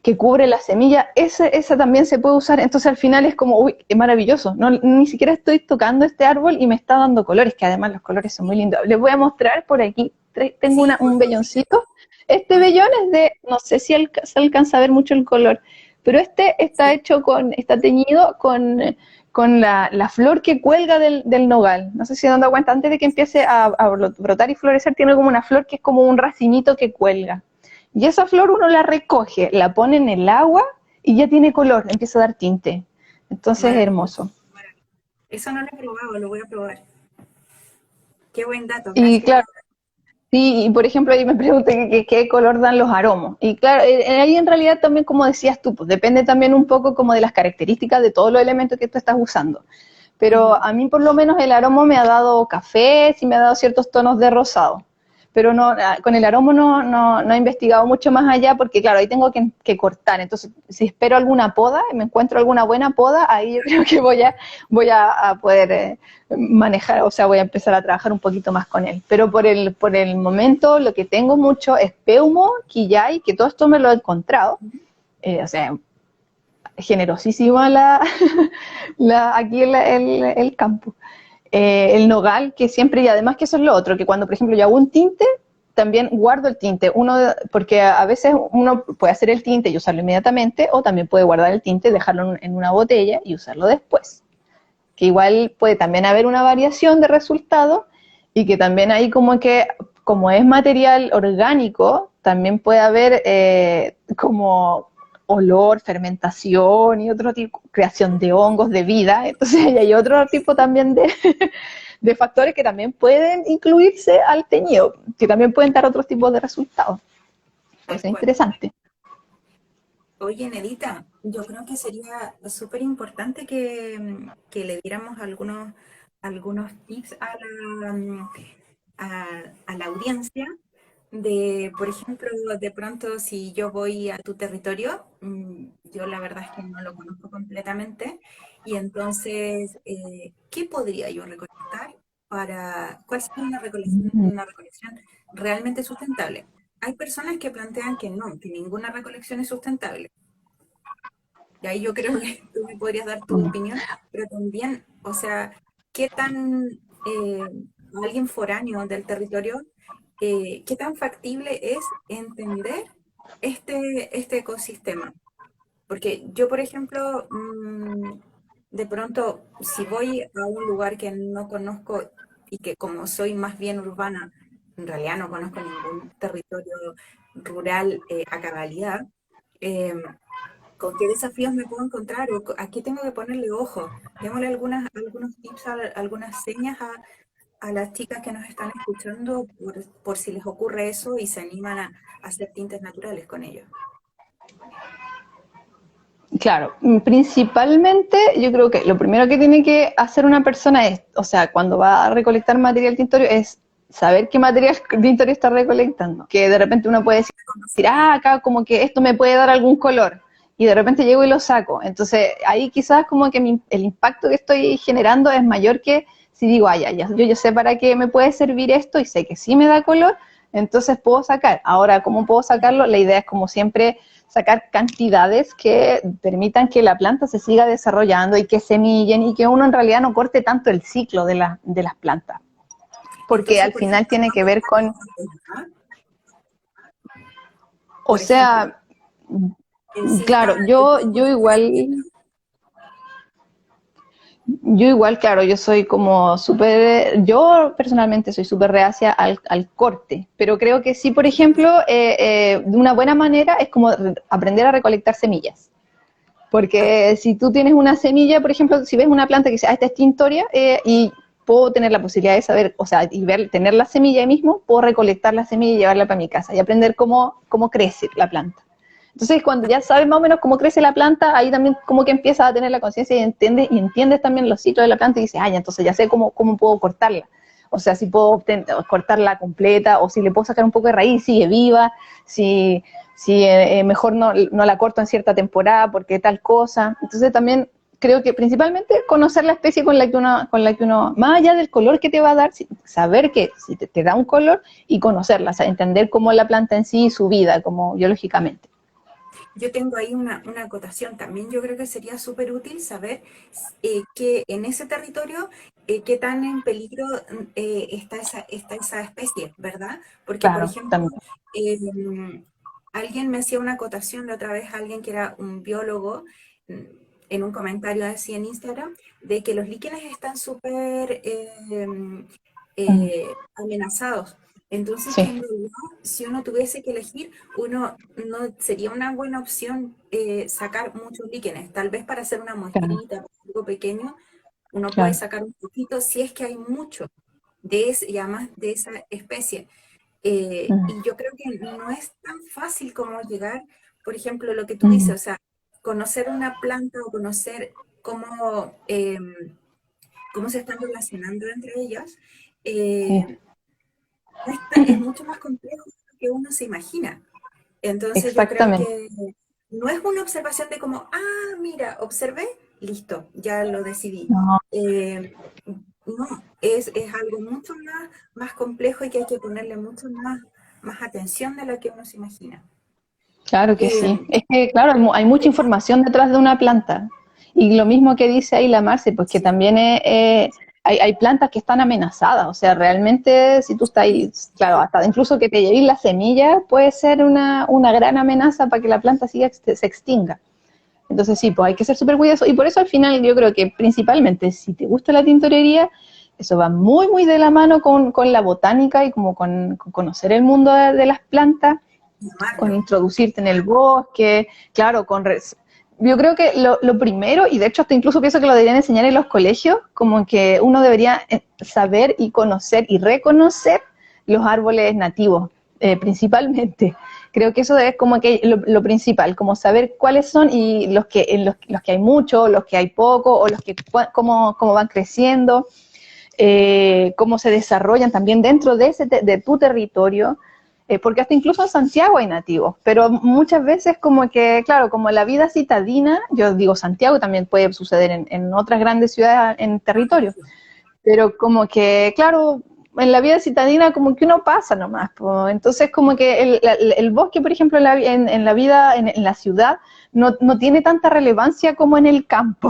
que cubre la semilla, esa también se puede usar. Entonces al final es como, uy, qué maravilloso, no, ni siquiera estoy tocando este árbol y me está dando colores, que además los colores son muy Sí, lindos. Les voy a mostrar por aquí, tengo sí, por un favor. velloncito. Este Ajá. vellón es no sé si se alcanza a ver mucho el color, pero este está Sí. hecho está teñido con la flor que cuelga del nogal. No sé si se han dado cuenta, antes de que empiece a brotar y florecer, tiene como una flor que es como un racimito que cuelga. Y esa flor uno la recoge, la pone en el agua y ya tiene color, empieza a dar tinte. Entonces es Maravilloso. hermoso. Eso no lo he probado, lo voy a probar. Qué buen dato, Y gracias. claro, sí, y por ejemplo ahí me pregunté qué color dan los aromas. Y claro, ahí en realidad también, como decías tú, pues depende también un poco como de las características de todos los elementos que tú estás usando. Pero Ujú. a mí por lo menos el aroma me ha dado café, sí me ha dado ciertos tonos de rosado. Pero no, con el aroma no he investigado mucho más allá, porque claro, ahí tengo que cortar. Entonces, si espero alguna poda, y me encuentro alguna buena poda, ahí yo creo que a poder manejar, o sea, voy a empezar a trabajar un poquito más con él. Pero por el momento lo que tengo mucho es peumo, quillay, que todo esto me lo he encontrado. O sea, generosísima aquí el campo. El nogal, que siempre, y además que eso es lo otro, que cuando, por ejemplo, yo hago un tinte, también guardo el tinte, porque a veces uno puede hacer el tinte y usarlo inmediatamente, o también puede guardar el tinte, dejarlo en una botella y usarlo después. Que igual puede también haber una variación de resultado, y que también ahí como es material orgánico, también puede haber como olor, fermentación y otro tipo, creación de hongos, de vida. Entonces hay otro tipo también de factores que también pueden incluirse al teñido, que también pueden dar otros tipos de resultados. Puede Tal ser cual. interesante. Oye, Nedita, yo creo que sería súper importante que le diéramos algunos tips a la audiencia de, por ejemplo, de pronto si yo voy a tu territorio, yo la verdad es que no lo conozco completamente, y entonces, ¿qué podría yo recolectar cuál sería una recolección realmente sustentable? Hay personas que plantean que no, que ninguna recolección es sustentable. Y ahí yo creo que tú me podrías dar tu opinión, pero también, o sea, ¿qué tan alguien foráneo del territorio, qué tan factible es entender este ecosistema? Porque yo, por ejemplo, de pronto, si voy a un lugar que no conozco y que como soy más bien urbana, en realidad no conozco ningún territorio rural a cabalidad, eh, ¿con qué desafíos me puedo encontrar o a qué tengo que ponerle ojo? Démosle algunos tips, algunas señas a las chicas que nos están escuchando por si les ocurre eso y se animan a hacer tintes naturales con ellos. Claro, principalmente yo creo que lo primero que tiene que hacer una persona es, o sea, cuando va a recolectar material tintorio es saber qué material tintorio está recolectando. Que de repente uno puede decir, acá como que esto me puede dar algún color y de repente llego y lo saco. Entonces ahí quizás como que el impacto que estoy generando es mayor que si digo, yo ya sé para qué me puede servir esto y sé que sí me da color, entonces puedo sacar. Ahora, ¿cómo puedo sacarlo? La idea es como siempre sacar cantidades que permitan que la planta se siga desarrollando y que semillen y que uno en realidad no corte tanto el ciclo de las plantas. Porque Entonces, al por final ejemplo, tiene no que ver cortar con, ¿ah? o Por ejemplo, sea, si está claro, el tronco súper sequito, yo igual, claro, yo soy como súper, yo personalmente soy súper reacia al corte, pero creo que sí, por ejemplo, de una buena manera es como aprender a recolectar semillas. ah, Porque si tú tienes una semilla, por ejemplo, si ves una planta que dice, esta es tintoria, y puedo tener la posibilidad de saber, o sea, y tener la semilla ahí mismo, puedo recolectar la semilla y llevarla para mi casa y aprender cómo crece la planta. Entonces, cuando ya sabes más o menos cómo crece la planta, ahí también como que empiezas a tener la conciencia y entiendes también los ciclos de la planta y dices, ya, entonces ya sé cómo puedo cortarla. O sea, si puedo cortarla completa o si le puedo sacar un poco de raíz, sigue viva, si mejor no la corto en cierta temporada porque tal cosa. Entonces también creo que principalmente conocer la especie con la que uno, más allá del color que te va a dar, saber que si te da un color y conocerla, o sea, entender cómo la planta en sí y su vida, como biológicamente. yo tengo ahí una acotación. También yo creo que sería súper útil saber que en ese territorio qué tan en peligro está esa especie, ¿verdad? Porque, por Claro, ejemplo, también. eh, alguien me hacía una acotación la otra vez, alguien que era un biólogo, mm, en un comentario así en Instagram, de que los líquenes están súper Mm, amenazados. Entonces, que sí, en realidad, si uno tuviese que elegir, uno no sería una buena opción sacar muchos líquenes. Tal vez para hacer una claro, muestrita, algo pequeño, uno puede claro. sacar un poquito si es que hay mucho y además de esa especie. Mm, Y yo creo que no es tan fácil como llegar, por ejemplo, lo que tú dices, mm, o sea, conocer una planta o conocer cómo se están relacionando entre ellas, sí, eh, es mucho más complejo de lo que uno se imagina. Entonces yo creo exactamente. que no es una observación de como, mira, observé, listo, ya lo decidí. No, Eh, no, es algo mucho más complejo y que hay que ponerle mucho más atención de lo que uno se imagina. claro que sí. Eh, Es que, claro, hay mucha información detrás de una planta. Y lo mismo que dice ahí la Marce, pues que sí, también hay plantas que están amenazadas. O sea, realmente, si tú estás ahí, claro, hasta incluso que te lleves la semilla, puede ser una gran amenaza para que la planta se extinga. Entonces, sí, pues hay que ser súper cuidadoso. Y por eso al final yo creo que principalmente, si te gusta la tintorería, eso va muy, muy de la mano con la botánica y como con conocer el mundo de las plantas con llamarlo. introducirte en el bosque, claro, yo creo que lo primero, y de hecho hasta incluso pienso que lo deberían enseñar en los colegios, como que uno debería saber y conocer y reconocer los árboles nativos, principalmente. Creo que eso es como que lo principal, como saber cuáles son y los que hay muchos, los que hay poco, o los que cómo van creciendo, cómo se desarrollan también dentro de tu territorio, porque hasta incluso en Santiago hay nativos, pero muchas veces como que, claro, como la vida citadina, yo digo Santiago, también puede suceder en otras grandes ciudades en territorio, pero como que, claro, en la vida citadina como que uno pasa nomás, po. Entonces como que el bosque, por ejemplo, en la vida, en la ciudad, no tiene tanta relevancia como en el campo.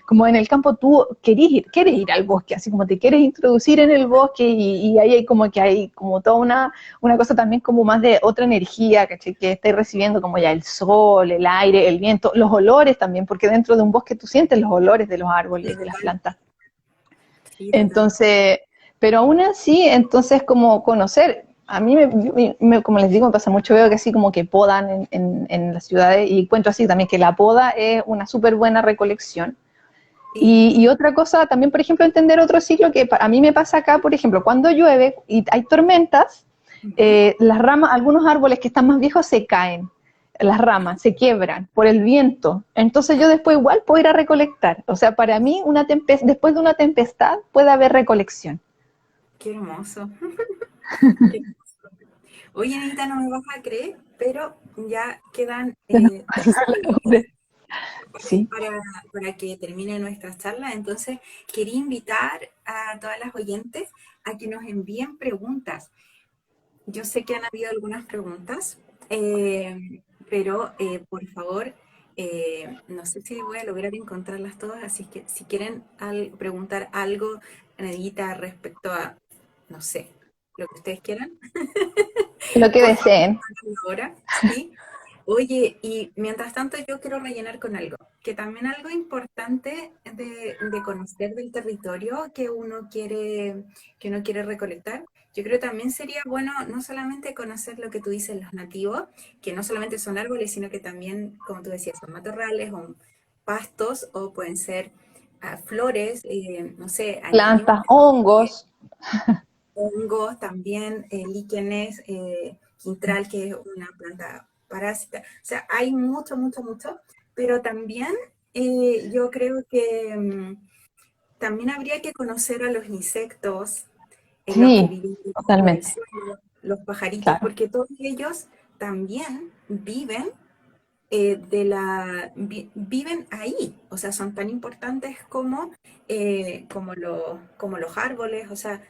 Como en el campo tú quieres ir al bosque, así como te quieres introducir en el bosque y ahí hay como que hay como toda una cosa también como más de otra energía, ¿cachai? Que estás recibiendo como ya el sol, el aire, el viento, los olores también, porque dentro de un bosque tú sientes los olores de los árboles, de las Total, plantas. sí, total. Entonces, pero aún así, entonces como conocer, a mí, como les digo, me pasa mucho, veo que así como que podan en las ciudades y encuentro así también que la poda es una súper buena recolección. Sí. Y otra cosa, también por ejemplo, entender otro ciclo que a mí me pasa acá, por ejemplo, cuando llueve y hay tormentas, Ujú. las ramas, algunos árboles que están más viejos se caen, las ramas se quiebran por el viento. Entonces yo después igual puedo ir a recolectar. O sea, para mí después de una tempestad puede haber recolección. Qué hermoso. Qué hermoso. Oye, Anita, no me vas a creer, pero ya quedan tres segundos Sí. para que termine nuestra charla. Entonces, quería invitar a todas las oyentes a que nos envíen preguntas. Yo sé que han habido algunas preguntas, pero por favor, no sé si voy a lograr encontrarlas todas, así que si quieren preguntar algo, Anita, respecto a, no sé, lo que ustedes quieran, Lo que por favor, deseen. háganlo ahora, ¿sí? Oye, y mientras tanto yo quiero rellenar con algo, que también algo importante de conocer del territorio que uno quiere recolectar, yo creo también sería bueno no solamente conocer lo que tú dices, los nativos, que no solamente son árboles, sino que también, como tú decías, son matorrales o pastos o pueden ser flores, no sé, animales, Plantas, hongos. hongos también, líquenes, quintral, que es una planta parásita. O sea, hay mucho, mucho, mucho, pero también yo creo que también habría que conocer a los insectos, los que Sí, viven debajo del totalmente. suelo, los pajaritos, Claro. porque todos ellos también viven viven ahí, o sea, son tan importantes como los árboles, o sea,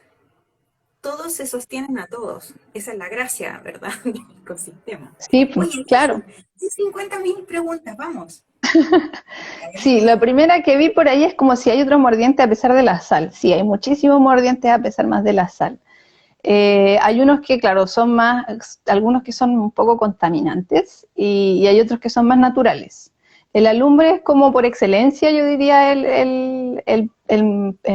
todos se sostienen a todos. Esa es la gracia, ¿verdad? Del ecosistema. Sí, pues, Oye, claro. 50.000 preguntas, vamos. A ver, Sí, la primera que vi por ahí es como si hay otro mordiente a pesar de la sal. Sí, hay muchísimos mordientes a pesar más de la sal. Hay unos que, claro, algunos que son un poco contaminantes y hay otros que son más naturales. El alumbre es como por excelencia, yo diría, el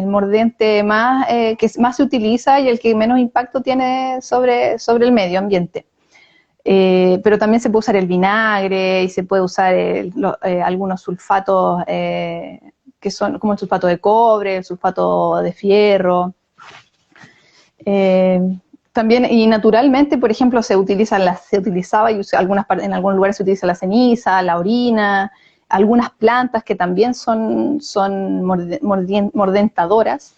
mordiente más, que más se utiliza y el que menos impacto tiene sobre el medio ambiente. Pero también se puede usar el vinagre y se puede usar algunos sulfatos que son como el sulfato de cobre, el sulfato de fierro. Eh, También, y naturalmente, por ejemplo, se utilizaba y en algunos lugares se utiliza la ceniza, la orina, algunas plantas que también son mordentadoras.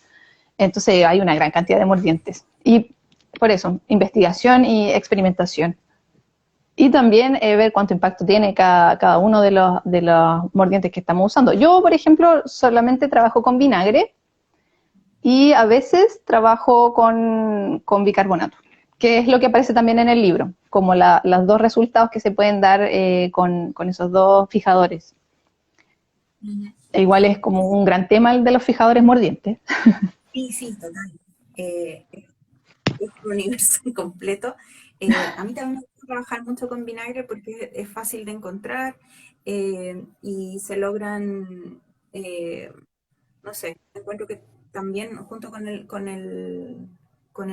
Entonces hay una gran cantidad de mordientes. Y por eso, investigación y experimentación. Y también ver cuánto impacto tiene cada uno de los mordientes que estamos usando. Yo, por ejemplo, solamente trabajo con vinagre y a veces trabajo con bicarbonato, que es lo que aparece también en el libro, como los dos resultados que se pueden dar con esos dos fijadores. ujú. E igual es como un gran tema el de los fijadores mordientes. Sí, sí, total. Es un universo completo. A mí también me gusta trabajar mucho con vinagre porque es fácil de encontrar y se logran, eh, no sé, encuentro que también junto con el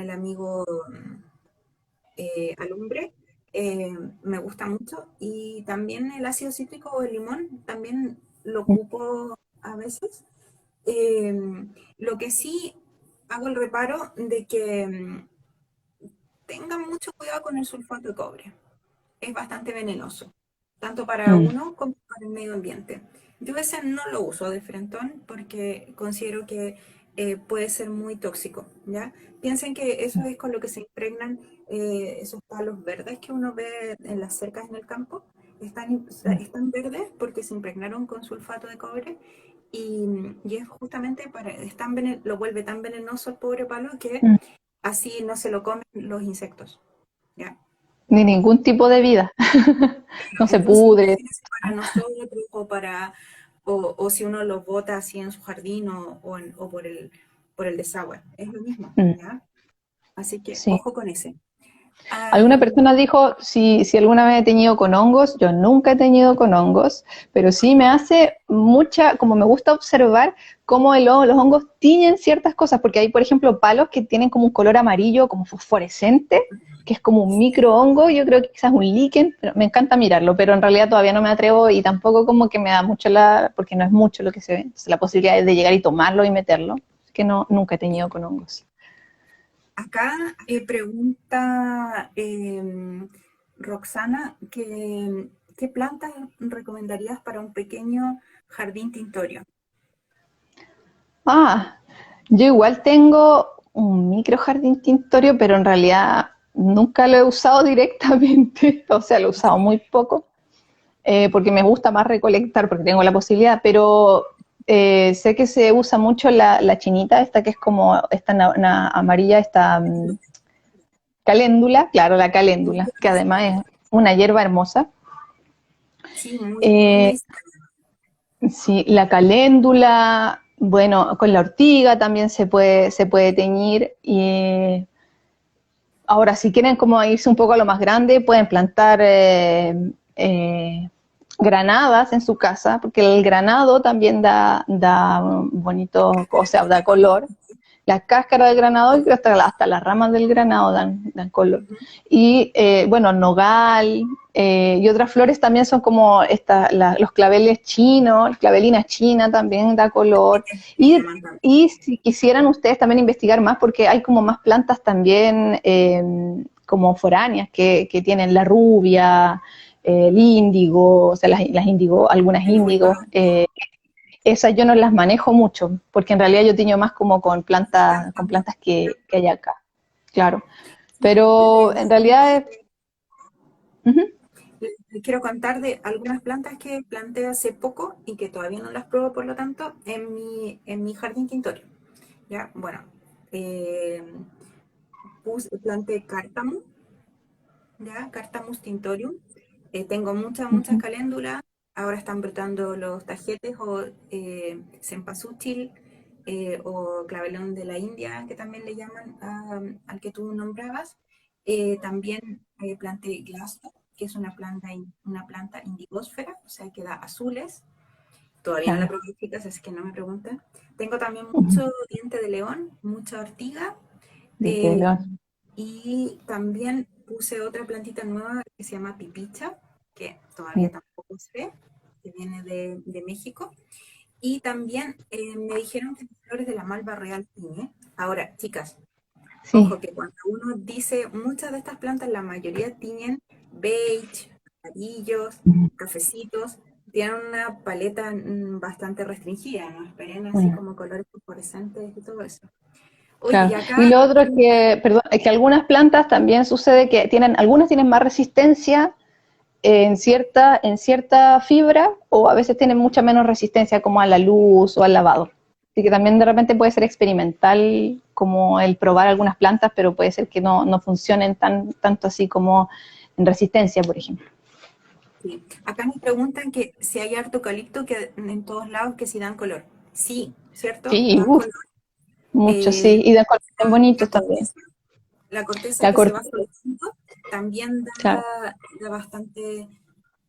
amigo alumbre, me gusta mucho. Y también el ácido cítrico o el limón, también lo ocupo a veces. Eh, lo que sí hago el reparo de que tengan mucho cuidado con el sulfato de cobre. Es bastante venenoso, tanto para Mm, uno como para el medio ambiente. Yo ese no lo uso de frentón porque considero que puede ser muy tóxico, ¿ya? Piensen que eso es con lo que se impregnan esos palos verdes que uno ve en las cercas en el campo. mm, Están verdes porque se impregnaron con sulfato de cobre y es justamente lo vuelve tan venenoso el pobre palo que mm. así no se lo comen los insectos, ¿ya? Ni ningún tipo de vida. No se Entonces, pudre. imagínense para nosotros o si uno los bota así en su jardín o por el desagüe. Es lo mismo, Mm, ¿ya? Así que sí. ojo con ese. Alguna Am, persona dijo si alguna vez he teñido con hongos. Yo nunca he teñido con hongos, pero sí me hace mucha, como me gusta observar cómo los hongos tiñen ciertas cosas, porque hay, por ejemplo, palos que tienen como un color amarillo, como fosforescente, que es como un micro hongo. Yo creo que quizás un líquen, pero me encanta mirarlo, pero en realidad todavía no me atrevo y tampoco como que me da mucho porque no es mucho lo que se ve. Entonces, la posibilidad es de llegar y tomarlo y meterlo, que no, nunca he teñido con hongos. acá pregunta Roxana ¿qué plantas recomendarías para un pequeño jardín tintorio? Ah, yo igual tengo un micro jardín tintorio, pero en realidad nunca lo he usado directamente, o sea, lo he usado muy poco, porque me gusta más recolectar, porque tengo la posibilidad, pero sé que se usa mucho la chinita, esta que es como esta amarilla, esta caléndula, claro, la Muy caléndula, que además es una hierba hermosa. Sí, muy Eh, medicinal. Sí, la caléndula, bueno, con la ortiga también se puede teñir. Y ahora, si quieren como irse un poco a lo más grande, pueden plantar granadas en su casa, porque el granado también da bonito, o sea, da color. La cáscara del granado y hasta las ramas del granado dan color. Ujú. Y bueno, nogal y otras flores también son como los claveles chinos, clavelina china también da color. Me Y, llaman tanto. y si quisieran ustedes también investigar más, porque hay como más plantas también como foráneas que tienen la rubia, el índigo, o sea, las índigo, algunas El índigos. rubano. Esas yo no las manejo mucho, porque en realidad yo tiño más como con Cántamo. plantas que hay acá, claro. Sí, Pero en realidad ujú, les quiero contar de algunas plantas que planté hace poco y que todavía no las pruebo, por lo tanto, en mi jardín tintorio. ¿Ya? Bueno, eh, planté cártamo, ¿ya? Cártamus tintorium. Tengo muchas ujú, caléndulas. Ahora están brotando los tajetes o cempasúchil o clavelón de la India, que también le llaman al que tú nombrabas. También planté glasto, que es una planta indigósfera, o sea, que da azules. Todavía no la claro. probé, chicas, así que no me pregunten. Tengo también Ujú. mucho diente de león, mucha ortiga. Diente de eh, león. y también puse otra plantita nueva que se llama pipicha, que Mm, todavía tampoco sé, que viene de México. Y también me dijeron que las flores de la malva real tiñe. Ahora, chicas, sí. ojo que cuando uno dice muchas de estas plantas, la mayoría tiñen beige, amarillos, cafecitos, tienen una paleta bastante restringida, no esperen así Mm, como colores fluorescentes y todo eso. Oye, y claro. acá Y lo otro es que, perdón, es que algunas plantas también sucede que algunas tienen más resistencia en cierta fibra o a veces tienen mucha menos resistencia como a la luz o al lavado. Así que también de repente puede ser experimental como el probar algunas plantas, pero puede ser que no funcionen tanto así como en resistencia, por ejemplo. sí. Acá nos preguntan que si hay harto eucalipto que en todos lados que si dan color. Sí, ¿cierto? Sí, Dan color. mucho, Eh, sí. Y de colores bien la bonitos también. corteza, la corteza La que se corte, va soltando también claro. da bastante.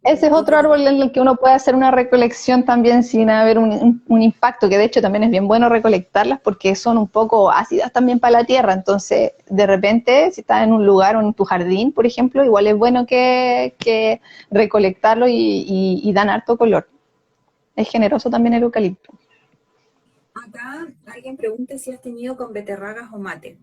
Ese es otro árbol en el que uno puede hacer una recolección también sin haber un impacto, que de hecho también es bien bueno recolectarlas porque son un poco ácidas también para la tierra. Entonces, de repente, si estás en un lugar o en tu jardín, por ejemplo, igual es bueno que recolectarlo y dan harto color. Es generoso también el eucalipto. Acá alguien pregunta si has tenido con beterragas o mate.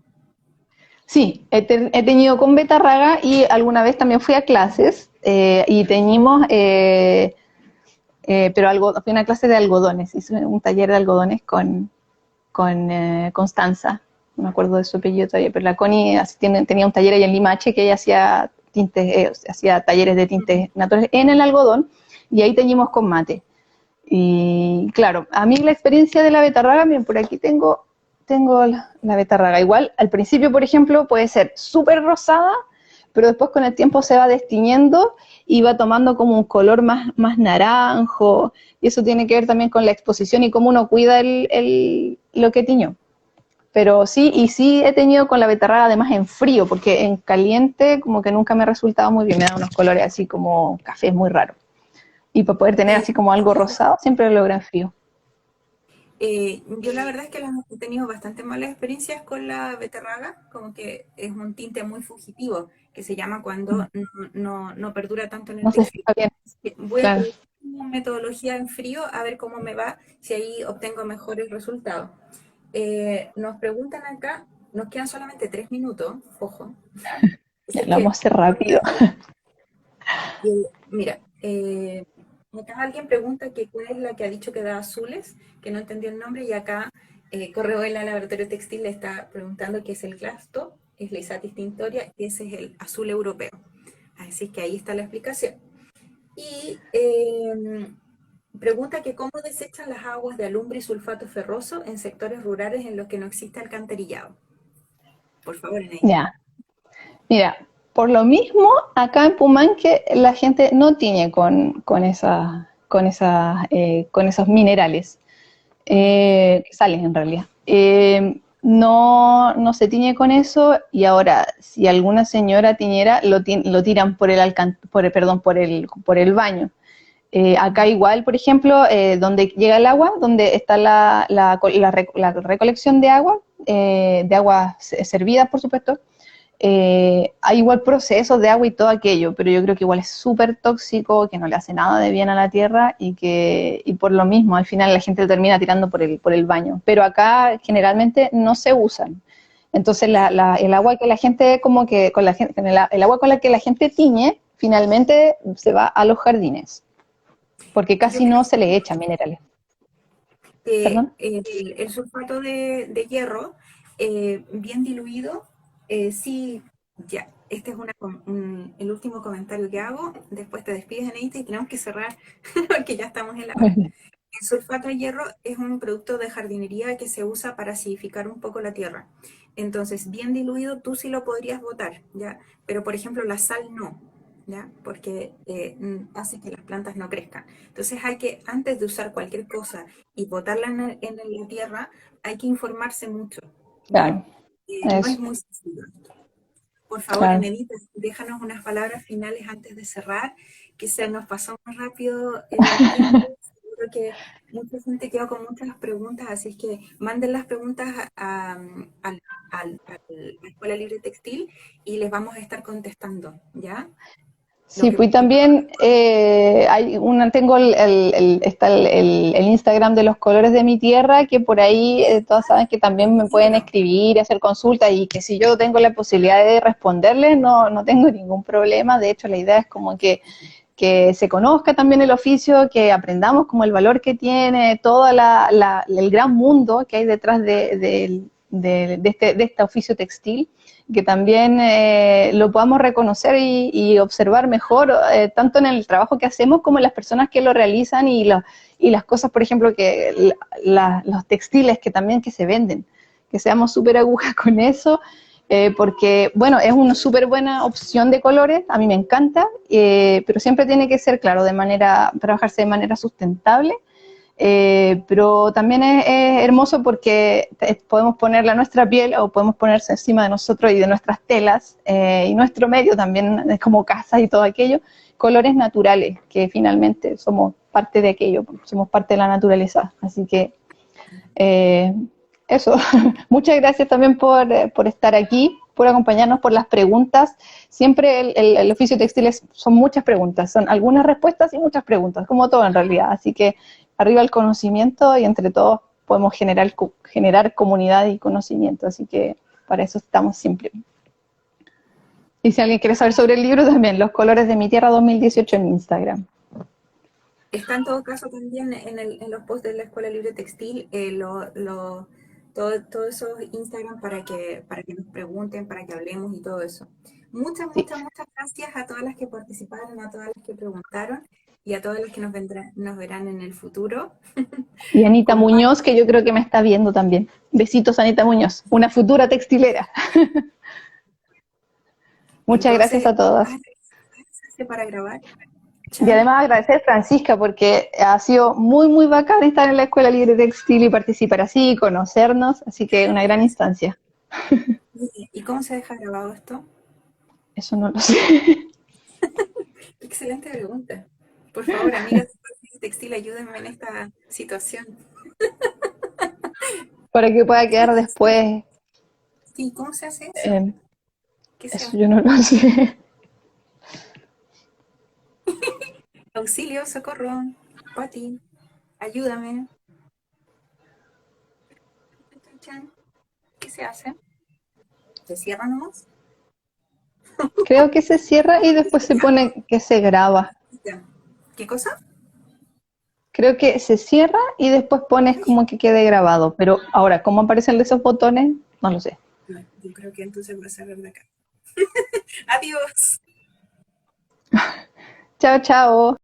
Sí, he tenido con betarraga y alguna vez también fui a clases y teníamos, pero algo, fui a una clase de algodones, hice un taller de algodones con Constanza, no me acuerdo de su apellido todavía, pero la Connie tenía un taller ahí en Limache que ella hacía tintes, hacía talleres de tintes naturales en el algodón y ahí teníamos con mate. Y claro, a mí la experiencia de la betarraga, miren, por aquí tengo la betarraga. Igual, al principio, por ejemplo, puede ser súper rosada, pero después con el tiempo se va destiñendo y va tomando como un color más naranjo. Y eso tiene que ver también con la exposición y cómo uno cuida lo que tiñó. Pero sí, y sí he tenido con la betarraga además en frío, porque en caliente como que nunca me ha resultado muy bien, me da unos colores así como cafés muy raros. Y para poder tener así como algo rosado, siempre lo logra en frío. Yo la verdad es que he tenido bastante malas experiencias con la beterraga, como que es un tinte muy fugitivo, que se llama cuando no perdura tanto en el No sé si textil. está bien, Voy a claro. probar una metodología en frío a ver cómo me va, si ahí obtengo mejores resultados. Nos preguntan acá, nos quedan solamente 3 minutos, ojo. Ya Así lo vamos que, a hacer rápido. mira, acá alguien pregunta que cuál es la que ha dicho que da azules, que no entendió el nombre, y acá Correo del Laboratorio Textil le está preguntando qué es el clasto, es la Isatis tintoria, y ese es el azul europeo. Así que ahí está la explicación. Y pregunta que cómo desechan las aguas de alumbre y sulfato ferroso en sectores rurales en los que no existe alcantarillado. Por favor, Eneida. Ya, mira, por lo mismo, acá en Pumanque la gente no tiñe con esos minerales, que salen en realidad. No se tiñe con eso y ahora, si alguna señora tiñera, lo tiran por el baño. Acá igual, por ejemplo, donde llega el agua, donde está la recolección de aguas servidas, por supuesto, hay igual procesos de agua y todo aquello, pero yo creo que igual es súper tóxico, que no le hace nada de bien a la tierra y por lo mismo al final la gente lo termina tirando por el baño. Pero acá generalmente no se usan. Entonces el agua que la gente como que con la gente, el agua con la que la gente tiñe finalmente se va a los jardines, porque Yo casi creo no se le echan minerales. que ¿Perdón? el sulfato de hierro bien diluido, sí, ya, este es el último comentario que hago, después te despides, Neita, y tenemos que cerrar porque ya estamos en la hora. El sulfato de hierro es un producto de jardinería que se usa para acidificar un poco la tierra. Entonces, bien diluido, tú sí lo podrías botar, ¿ya? Pero, por ejemplo, la sal no, ¿ya? Porque hace que las plantas no crezcan. Entonces, antes de usar cualquier cosa y botarla en la tierra, hay que informarse mucho, ¿ya? Claro, No es eso, muy sencillo. Por favor, claro. Enedita, déjanos unas palabras finales antes de cerrar, que se nos pasó muy rápido el tiempo. Seguro que mucha gente quedó con muchas preguntas, así es que manden las preguntas a la Escuela Libre Textil y les vamos a estar contestando, ¿ya? Lo Sí, que, pues también tengo está el Instagram de los colores de mi tierra, que por ahí todas saben que también el me pueden libro. escribir y hacer consultas y que si yo tengo la posibilidad de responderles, no tengo ningún problema. De hecho, la idea es como que se conozca también el oficio, que aprendamos como el valor que tiene todo el gran mundo que hay detrás de este oficio textil, que también lo podamos reconocer y observar mejor, tanto en el trabajo que hacemos como en las personas que lo realizan y las cosas, por ejemplo, los textiles que se venden, que seamos súper agujas con eso, porque, bueno, es una súper buena opción de colores, a mí me encanta, pero siempre tiene que ser, claro, trabajarse de manera sustentable, pero también es hermoso porque podemos ponerla a nuestra piel o podemos ponerse encima de nosotros y de nuestras telas, y nuestro medio también es como casa y todo aquello, colores naturales, que finalmente somos parte de aquello, somos parte de la naturaleza. Así que eso, muchas gracias también por estar aquí, por acompañarnos, por las preguntas. Siempre el oficio textil son muchas preguntas, son algunas respuestas y muchas preguntas, como todo en realidad. Así que arriba el conocimiento y entre todos podemos generar comunidad y conocimiento. Así que para eso estamos siempre. Y si alguien quiere saber sobre el libro, también, Los colores de mi tierra 2018 en Instagram. Está en todo caso también en los posts de la Escuela Libre Textil, todos esos Instagram para que nos pregunten, para que hablemos y todo eso. Muchas, Sí. muchas, muchas gracias a todas las que participaron, a todas las que preguntaron y a todas las que nos verán en el futuro. Y Anita Muñoz, que yo creo que me está viendo también. Besitos, Anita Muñoz, una futura textilera. Muchas gracias Entonces, a todas. para grabar. Y Chao. además agradecer a Francisca porque ha sido muy, muy bacán estar en la Escuela Libre Textil y participar así, conocernos, así que una gran instancia. ¿Y cómo se deja grabado esto? Eso no lo sé. Excelente pregunta. Por favor, amigas de textil, ayúdenme en esta situación. Para que pueda quedar después. Sí, ¿cómo se hace eso? ¿Qué se Eso hace? yo no lo sé. Auxilio, socorro, Pati, ayúdame. ¿Qué se hace? ¿Se cierra nomás? Creo que se cierra y después se pone que se graba. ¿Qué cosa? Creo que se cierra y después pones como que quede grabado. Pero ahora, ¿cómo aparecen esos botones? No lo sé. No, yo creo que entonces voy a cerrar de acá. Adiós. Chao, chao.